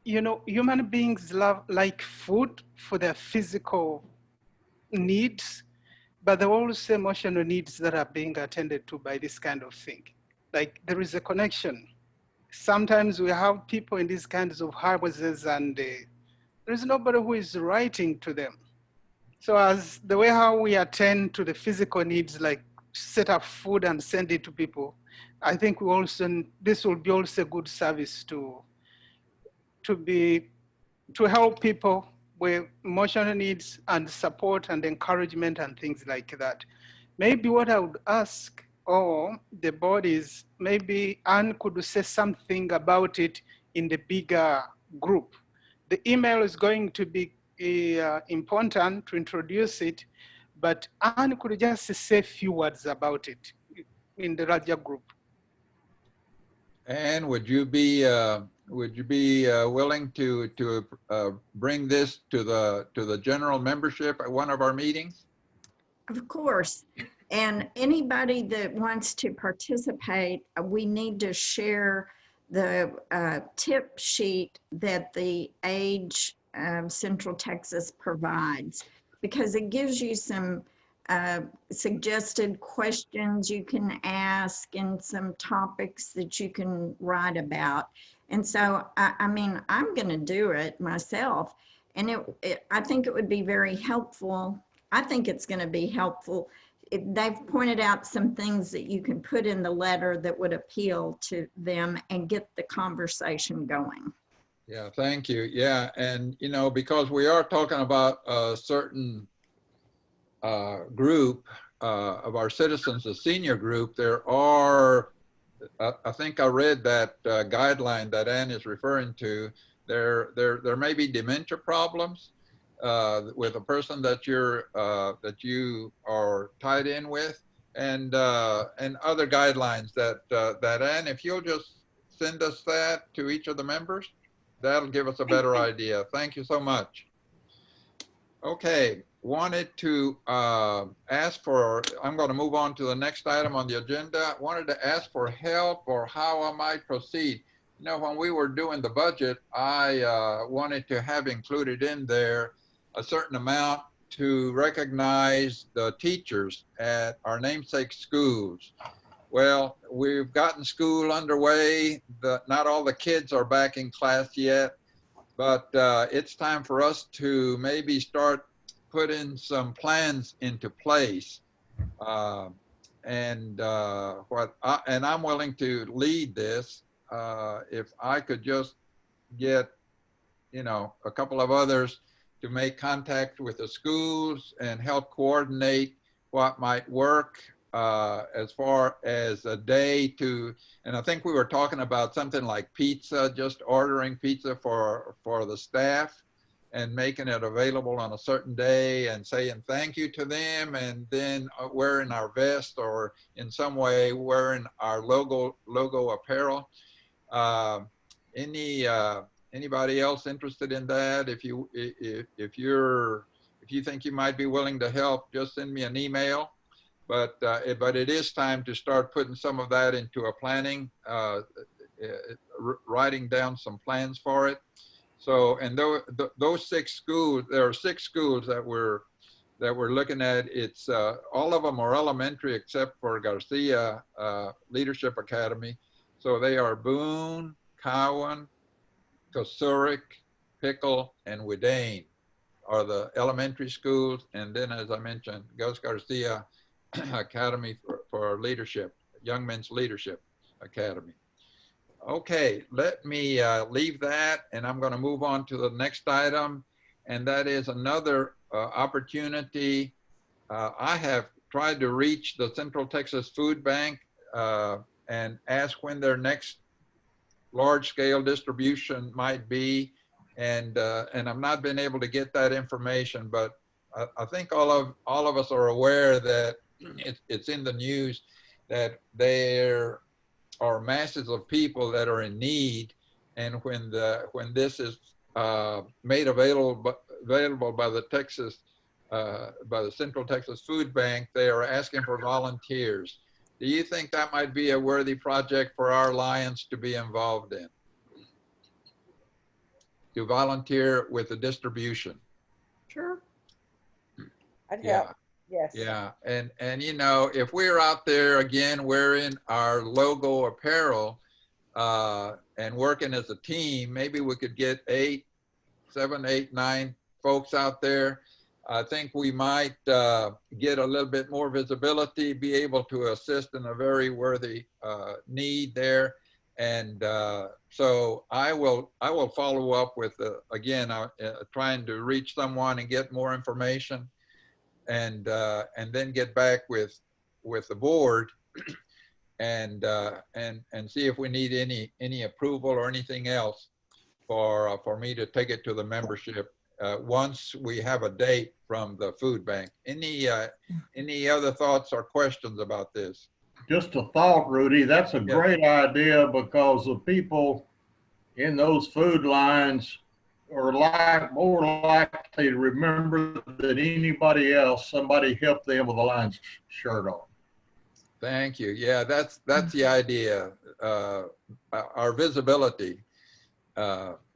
You know, human beings like food for their physical needs, but there are also emotional needs that are being attended to by this kind of thing. Like there is a connection. Sometimes we have people in these kinds of houses and there is nobody who is writing to them. So as the way how we attend to the physical needs, like set up food and send it to people, I think we also, this will be also a good service to help people with emotional needs and support and encouragement and things like that. Maybe what I would ask all the bodies, maybe Anne could say something about it in the bigger group. The email is going to be important to introduce it, but Anne could just say a few words about it in the larger group. And would you be willing to bring this to the general membership at one of our meetings? Of course. And anybody that wants to participate, we need to share the tip sheet that the AGE Central Texas provides, because it gives you some suggested questions you can ask and some topics that you can write about. And so, I mean, I'm going to do it myself. And I think it would be very helpful. I think it's going to be helpful. They've pointed out some things that you can put in the letter that would appeal to them and get the conversation going. Yeah, thank you. Yeah, and you know, because we are talking about a certain group of our citizens, a senior group, there are, I think I read that guideline that Ann is referring to, there may be dementia problems with a person that you are tied in with, and other guidelines that Ann, if you'll just send us that to each of the members, that'll give us a better idea. Thank you so much. Okay, wanted to ask for, I'm going to move on to the next item on the agenda. Wanted to ask for help or how I might proceed. You know, when we were doing the budget, I wanted to have included in there a certain amount to recognize the teachers at our namesake schools. Well, we've gotten school underway. Not all the kids are back in class yet, but it's time for us to maybe start putting some plans into place. And I'm willing to lead this. If I could just get, you know, a couple of others to make contact with the schools and help coordinate what might work as far as a day to, and I think we were talking about something like pizza, just ordering pizza for the staff and making it available on a certain day and saying thank you to them, and then wearing our vest or in some way wearing our logo apparel. Anybody else interested in that? If you think you might be willing to help, just send me an email. But it is time to start putting some of that into a planning, writing down some plans for it. So, and those 6 schools, there are 6 schools that we're looking at. It's all of them are elementary except for Garcia Leadership Academy. So they are Boone, Cowan, Kosuric, Pickle, and Widane are the elementary schools. And then, as I mentioned, Gus Garcia Academy for Leadership, Young Men's Leadership Academy. Okay, let me leave that, and I'm going to move on to the next item, and that is another opportunity. I have tried to reach the Central Texas Food Bank and ask when their next large-scale distribution might be, and I've not been able to get that information, but I think all of us are aware that it's in the news that there are masses of people that are in need, and when this is made available by the Central Texas Food Bank, they are asking for volunteers. Do you think that might be a worthy project for our Alliance to be involved in? To volunteer with the distribution? Sure. I'd Yeah. help. Yes. Yeah, and you know, if we're out there again wearing our logo apparel and working as a team, maybe we could get 7, 8, 9 folks out there. I think we might get a little bit more visibility, be able to assist in a very worthy need there. And so I will follow up with again trying to reach someone and get more information, and then get back with the board and see if we need any approval or anything else for me to take it to the membership once we have a date from the food bank. Any other thoughts or questions about this? Just a thought, Rudy. That's a great idea, because the people in those food lines are more likely to remember than anybody else somebody helped them with a Lions shirt on. Thank you. Yeah, that's the idea. Our visibility,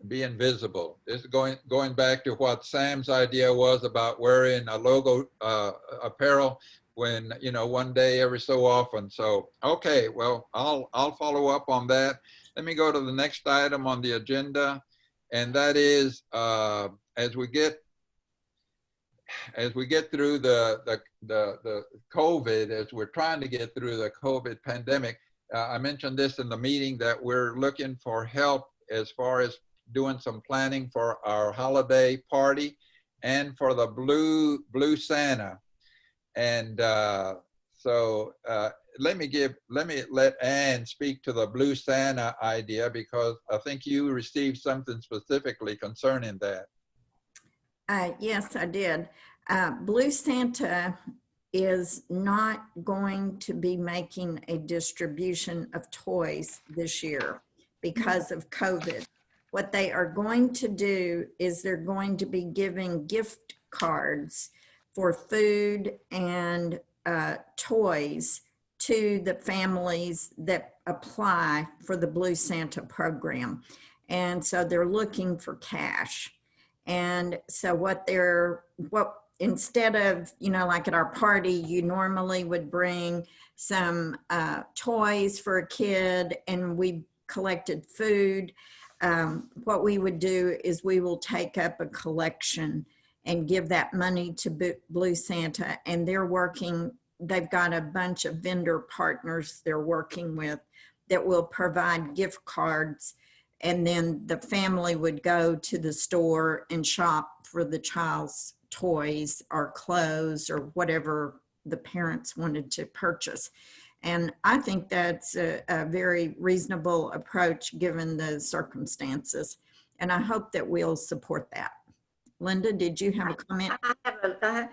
being visible. This is going back to what Sam's idea was about wearing a logo apparel when, you know, one day every so often. So, okay, well, I'll follow up on that. Let me go to the next item on the agenda, and that is as we get through the COVID, as we're trying to get through the COVID pandemic. I mentioned this in the meeting that we're looking for help as far as doing some planning for our holiday party and for the Blue Santa. And so let me let Ann speak to the Blue Santa idea, because I think you received something specifically concerning that. Yes, I did. Blue Santa is not going to be making a distribution of toys this year because of COVID. What they are going to do is they're going to be giving gift cards for food and toys to the families that apply for the Blue Santa program. And so they're looking for cash. And so instead of, you know, like at our party, you normally would bring some toys for a kid and we collected food. What we would do is we will take up a collection and give that money to Blue Santa, and they've got a bunch of vendor partners they're working with that will provide gift cards, and then the family would go to the store and shop for the child's toys or clothes or whatever the parents wanted to purchase. And I think that's a very reasonable approach given the circumstances. And I hope that we'll support that. Linda, did you have a comment? I have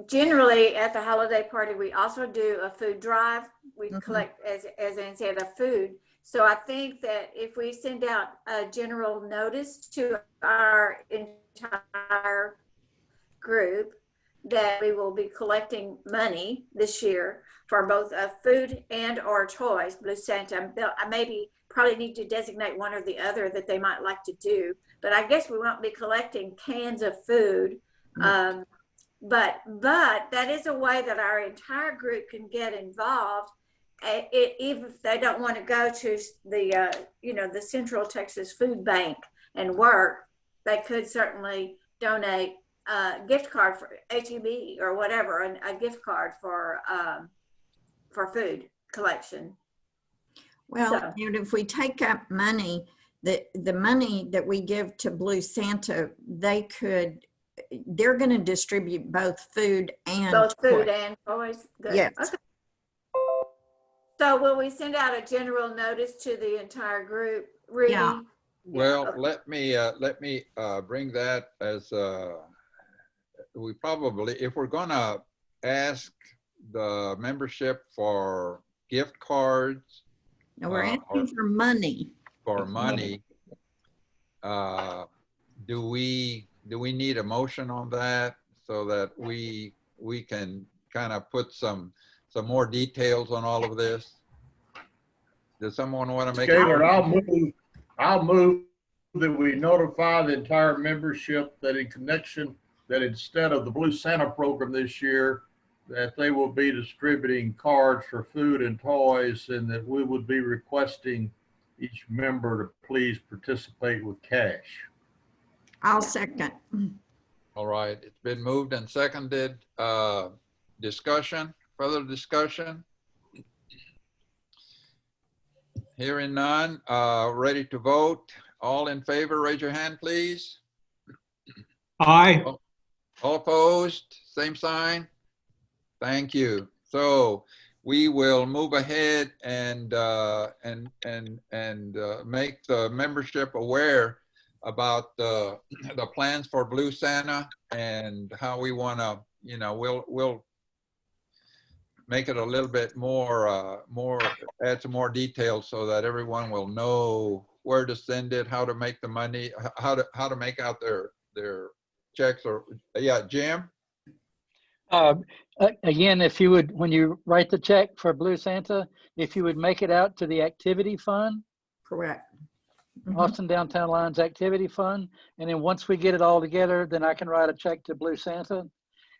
generally at the holiday party, we also do a food drive. We collect, as Ann said, a food So I think that if we send out a general notice to our entire group that we will be collecting money this year for both food and or toys, Blue Santa. I maybe probably need to designate one or the other that they might like to do, but I guess we won't be collecting cans of food. But that is a way that our entire group can get involved. Even if they don't want to go to the the Central Texas Food Bank and work, they could certainly donate a gift card for HEB or whatever, a gift card for food collection. Well, So, and if we take up money, the money that we give to Blue Santa, they're going to distribute both food and both food toys. and toys. Good. Yes. Okay. So will we send out a general notice to the entire group, Rudy? Yeah. Well, Okay. let me bring that as we probably, if we're gonna ask the membership for gift cards, No, we're asking for money. for money, do we need a motion on that so that we can kind of put some more details on all of this? Does someone want to make Gaylord, a I'll move that we notify the entire membership that that instead of the Blue Santa program this year, that they will be distributing cards for food and toys, and that we would be requesting each member to please participate with cash. I'll second. All right, it's been moved and seconded. Discussion, further discussion? Hearing none, ready to vote. All in favor, raise your hand, please. Aye. All opposed, same sign. Thank you. So we will move ahead and make the membership aware about the plans for Blue Santa and how we want to, we'll make it a little bit more, add some more details so that everyone will know where to send it, how to make the money, how to make out their checks. Or yeah, Jim. Again, if you would, when you write the check for Blue Santa, if you would make it out to the activity fund. Correct. Austin Downtown Lines Activity Fund. And then once we get it all together, then I can write a check to Blue Santa.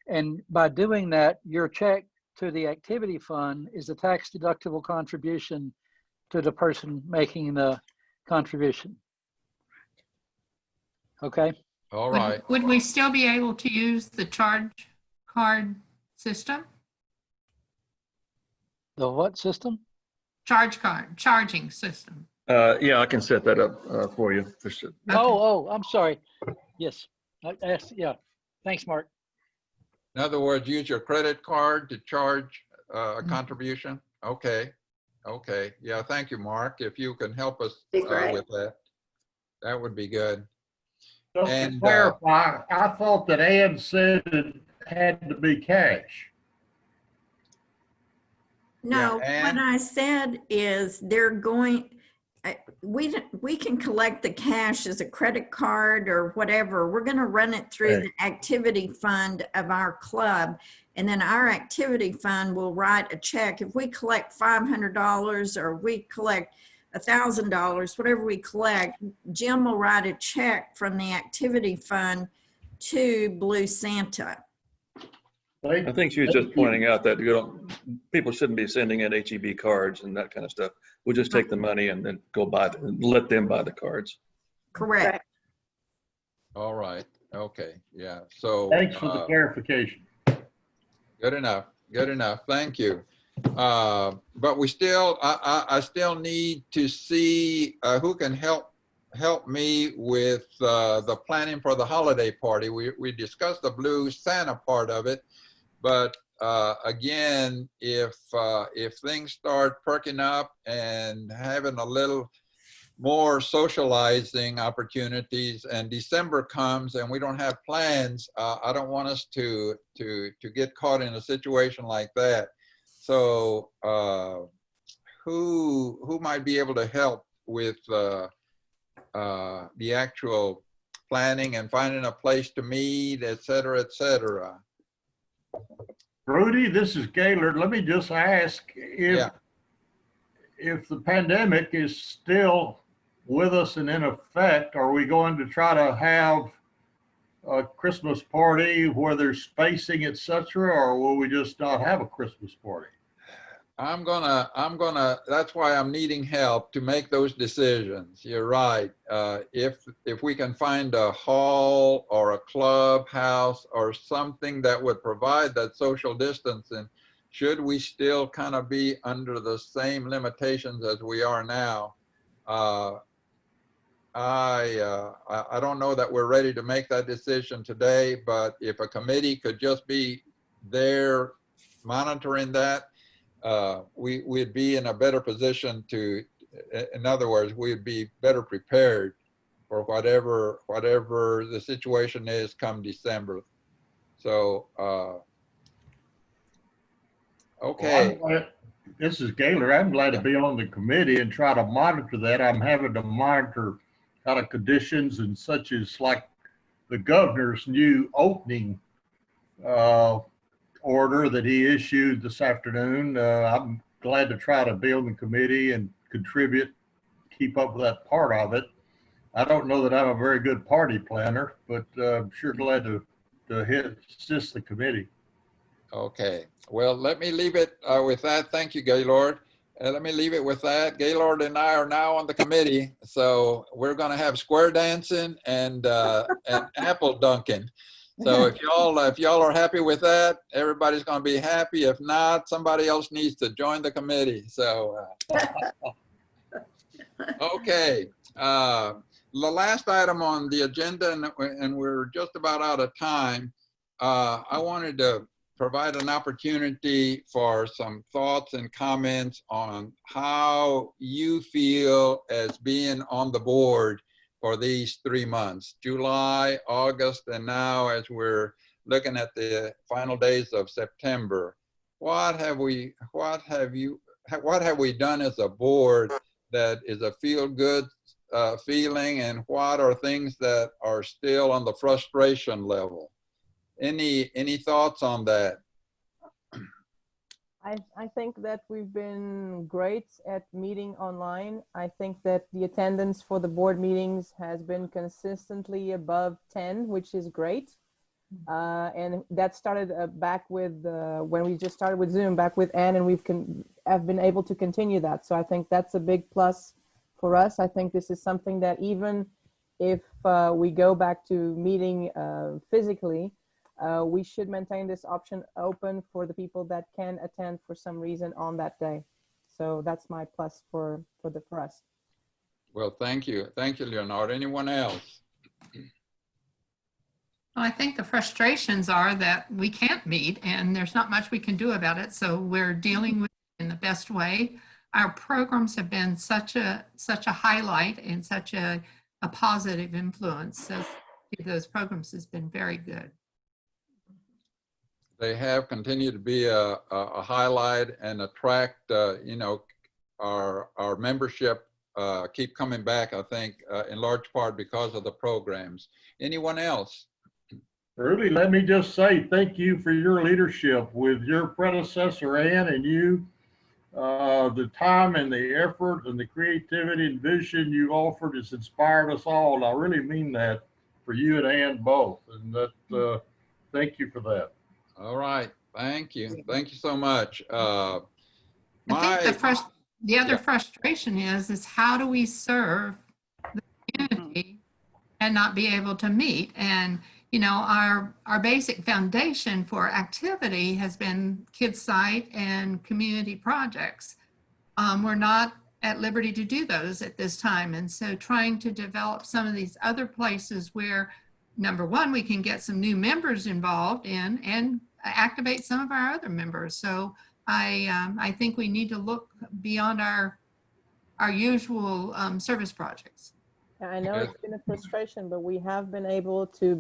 And by doing that, your check to the activity fund is a tax deductible contribution to the person making the contribution. Okay. All right. Would we still be able to use the charge card system? The what system? Charging system. Yeah, I can set that up for you. For sure. Okay. Oh, I'm sorry. Yes. Yeah. Thanks, Mark. In other words, use your credit card to charge a contribution. Okay. Okay. Yeah. Thank you, Mark. If you can help us with that, that would be good. Just and to clarify, I thought that Ann said it had to be cash. No, Yeah, what I said is they're going, we can collect the cash as a credit card or whatever. We're going to run it through the activity fund of our club. And then our activity fund will write a check. If we collect $500 or we collect $1,000, whatever we collect, Jim will write a check from the activity fund to Blue Santa. I think she was just pointing out that people shouldn't be sending in HEB cards and that kind of stuff. We'll just take the money and then go let them buy the cards. Correct. All right. Okay. Yeah. So thanks for the clarification. Good enough. Good enough. Thank you. But we still, I still need to see who can help me with the planning for the holiday party. We discussed the Blue Santa part of it, but again, if things start perking up and having a little more socializing opportunities and December comes and we don't have plans, I don't want us to get caught in a situation like that. So who might be able to help with the actual planning and finding a place to meet, et cetera, et cetera. Rudy, this is Gaylord. Let me just ask if the pandemic is still with us and in effect, are we going to try to have a Christmas party where there's spacing, et cetera, or will we just not have a Christmas party? That's why I'm needing help to make those decisions. You're right. If we can find a hall or a clubhouse or something that would provide that social distancing, should we still kind of be under the same limitations as we are now? I don't know that we're ready to make that decision today, but if a committee could just be there monitoring that, we'd be in a better position to, in other words, we'd be better prepared for whatever the situation is come December. So, okay. Well, this is Gaylord. I'm glad to be on the committee and try to monitor that. I'm having to monitor kind of conditions and such as like the governor's new opening order that he issued this afternoon. I'm glad to try to be on the committee and contribute, keep up with that part of it. I don't know that I'm a very good party planner, but I'm sure glad to assist the committee. Okay, well, let me leave it with that. Thank you, Gaylord. Let me leave it with that. Gaylord and I are now on the committee, so we're going to have square dancing and apple dunking. So if y'all are happy with that, everybody's going to be happy. If not, somebody else needs to join the committee. So, okay. The last item on the agenda, and we're just about out of time. I wanted to provide an opportunity for some thoughts and comments on how you feel as being on the board for these 3 months, July, August, and now as we're looking at the final days of September. What have we done as a board that is a feel-good feeling, and what are things that are still on the frustration level? Any thoughts on that? I think that we've been great at meeting online. I think that the attendance for the board meetings has been consistently above 10, which is great. And that started back with when we just started with Zoom, back with Ann, and have been able to continue that. So I think that's a big plus for us. I think this is something that even if we go back to meeting physically, we should maintain this option open for the people that can attend for some reason on that day. So that's my plus for us. Well, thank you. Thank you, Leonard. Anyone else? Well, I think the frustrations are that we can't meet and there's not much we can do about it. So we're dealing with it in the best way. Our programs have been such a highlight and such a positive influence. So those programs has been very good. They have continued to be a highlight and attract, our membership keep coming back, I think, in large part because of the programs. Anyone else? Rudy, let me just say thank you for your leadership with your predecessor, Ann, and you. The time and the effort and the creativity and vision you offered has inspired us all. And I really mean that for you and Ann both. And that thank you for that. All right. Thank you. Thank you so much. I think the other frustration is how do we serve the community and not be able to meet? And, our basic foundation for activity has been Kids Site and community projects. We're not at liberty to do those at this time. And so trying to develop some of these other places where, number one, we can get some new members involved in and activate some of our other members. So I think we need to look beyond our usual service projects. I know it's been a frustration, but we have been able to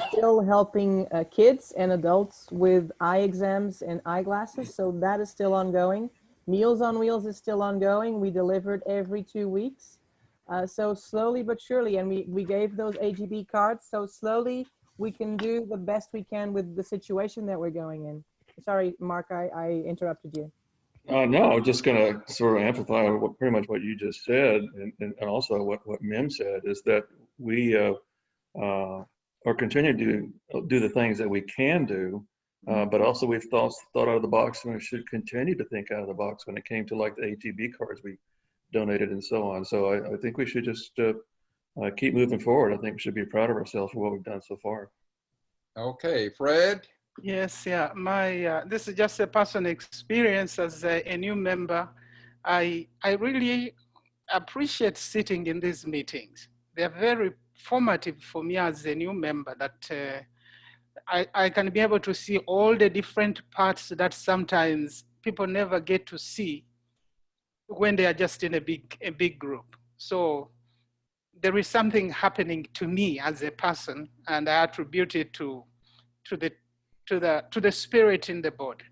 still helping kids and adults with eye exams and eyeglasses. So that is still ongoing. Meals on Wheels is still ongoing. We delivered every 2 weeks. So slowly but surely, and we gave those AGB cards, so slowly we can do the best we can with the situation that we're going in. Sorry, Mark, I interrupted you. No, I was just going to sort of amplify pretty much what you just said, and also what Mim said, is that we are continuing to do the things that we can do, but also we've thought out of the box, and we should continue to think out of the box when it came to like the ATB cards we donated and so on. So I think we should just keep moving forward. I think we should be proud of ourselves for what we've done so far. Okay, Fred? Yes, yeah. This is just a personal experience as a new member. I really appreciate sitting in these meetings. They're very formative for me as a new member, that I can be able to see all the different parts that sometimes people never get to see when they are just in a big group. So there is something happening to me as a person, and I attribute it to the spirit in the body.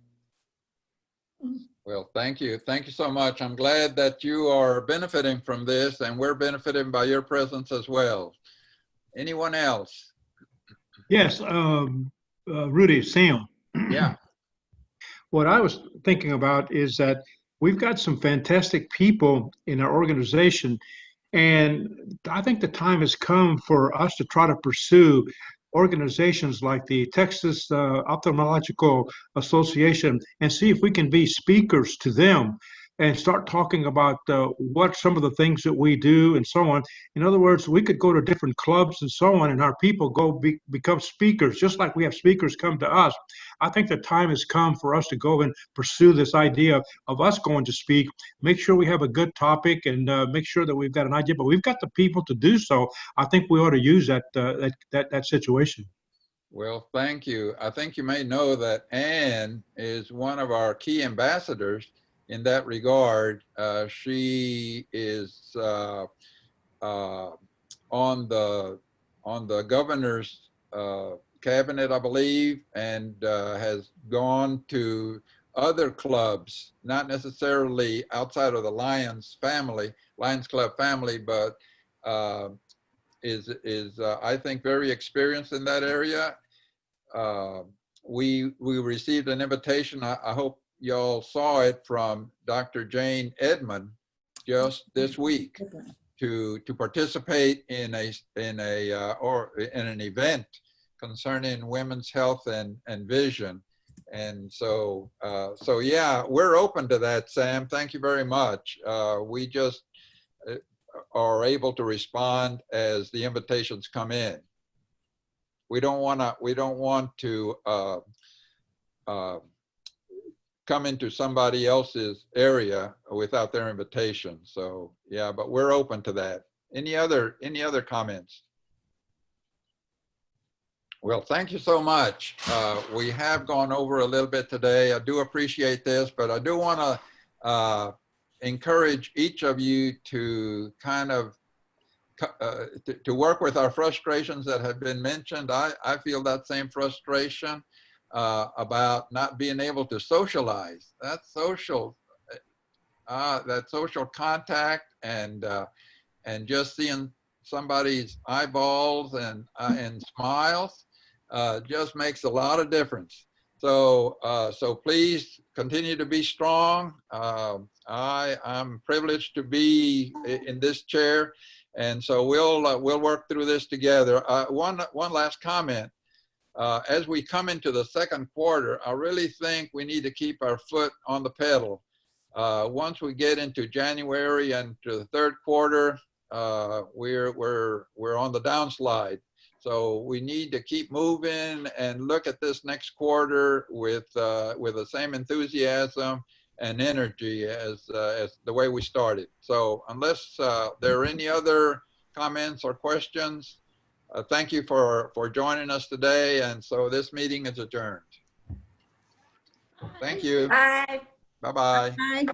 Well, thank you. Thank you so much. I'm glad that you are benefiting from this, and we're benefiting by your presence as well. Anyone else? Yes, Rudy, Sam. Yeah. What I was thinking about is that we've got some fantastic people in our organization, and I think the time has come for us to try to pursue organizations like the Texas Ophthalmological Association and see if we can be speakers to them and start talking about what some of the things that we do and so on. In other words, we could go to different clubs and so on, and our people become speakers, just like we have speakers come to us. I think the time has come for us to go and pursue this idea of us going to speak, make sure we have a good topic, and make sure that we've got an idea, but we've got the people to do so. I think we ought to use that situation. Well, thank you. I think you may know that Anne is one of our key ambassadors in that regard. She is on the governor's cabinet, I believe, and has gone to other clubs, not necessarily outside of the Lions Club family, but is I think very experienced in that area. We received an invitation. I hope y'all saw it, from Dr. Jane Edmond just this week to participate in an event concerning women's health and vision. And so yeah, we're open to that, Sam. Thank you very much. We just are able to respond as the invitations come in. We don't want to come into somebody else's area without their invitation. So yeah, but we're open to that. Any other comments? Well, thank you so much. We have gone over a little bit today. I do appreciate this, but I do want to encourage each of you to kind of to work with our frustrations that have been mentioned. I feel that same frustration about not being able to socialize. That social contact and just seeing somebody's eyeballs and smiles just makes a lot of difference. So so please continue to be strong. I'm privileged to be in this chair, and so we'll work through this together. One last comment. As we come into the second quarter, I really think we need to keep our foot on the pedal. Once we get into January and to the third quarter, we're on the downslide. So we need to keep moving and look at this next quarter with the same enthusiasm and energy as the way we started. So unless there are any other comments or questions, thank you for joining us today. And so this meeting is adjourned. Thank you. Bye. Bye-bye. Bye.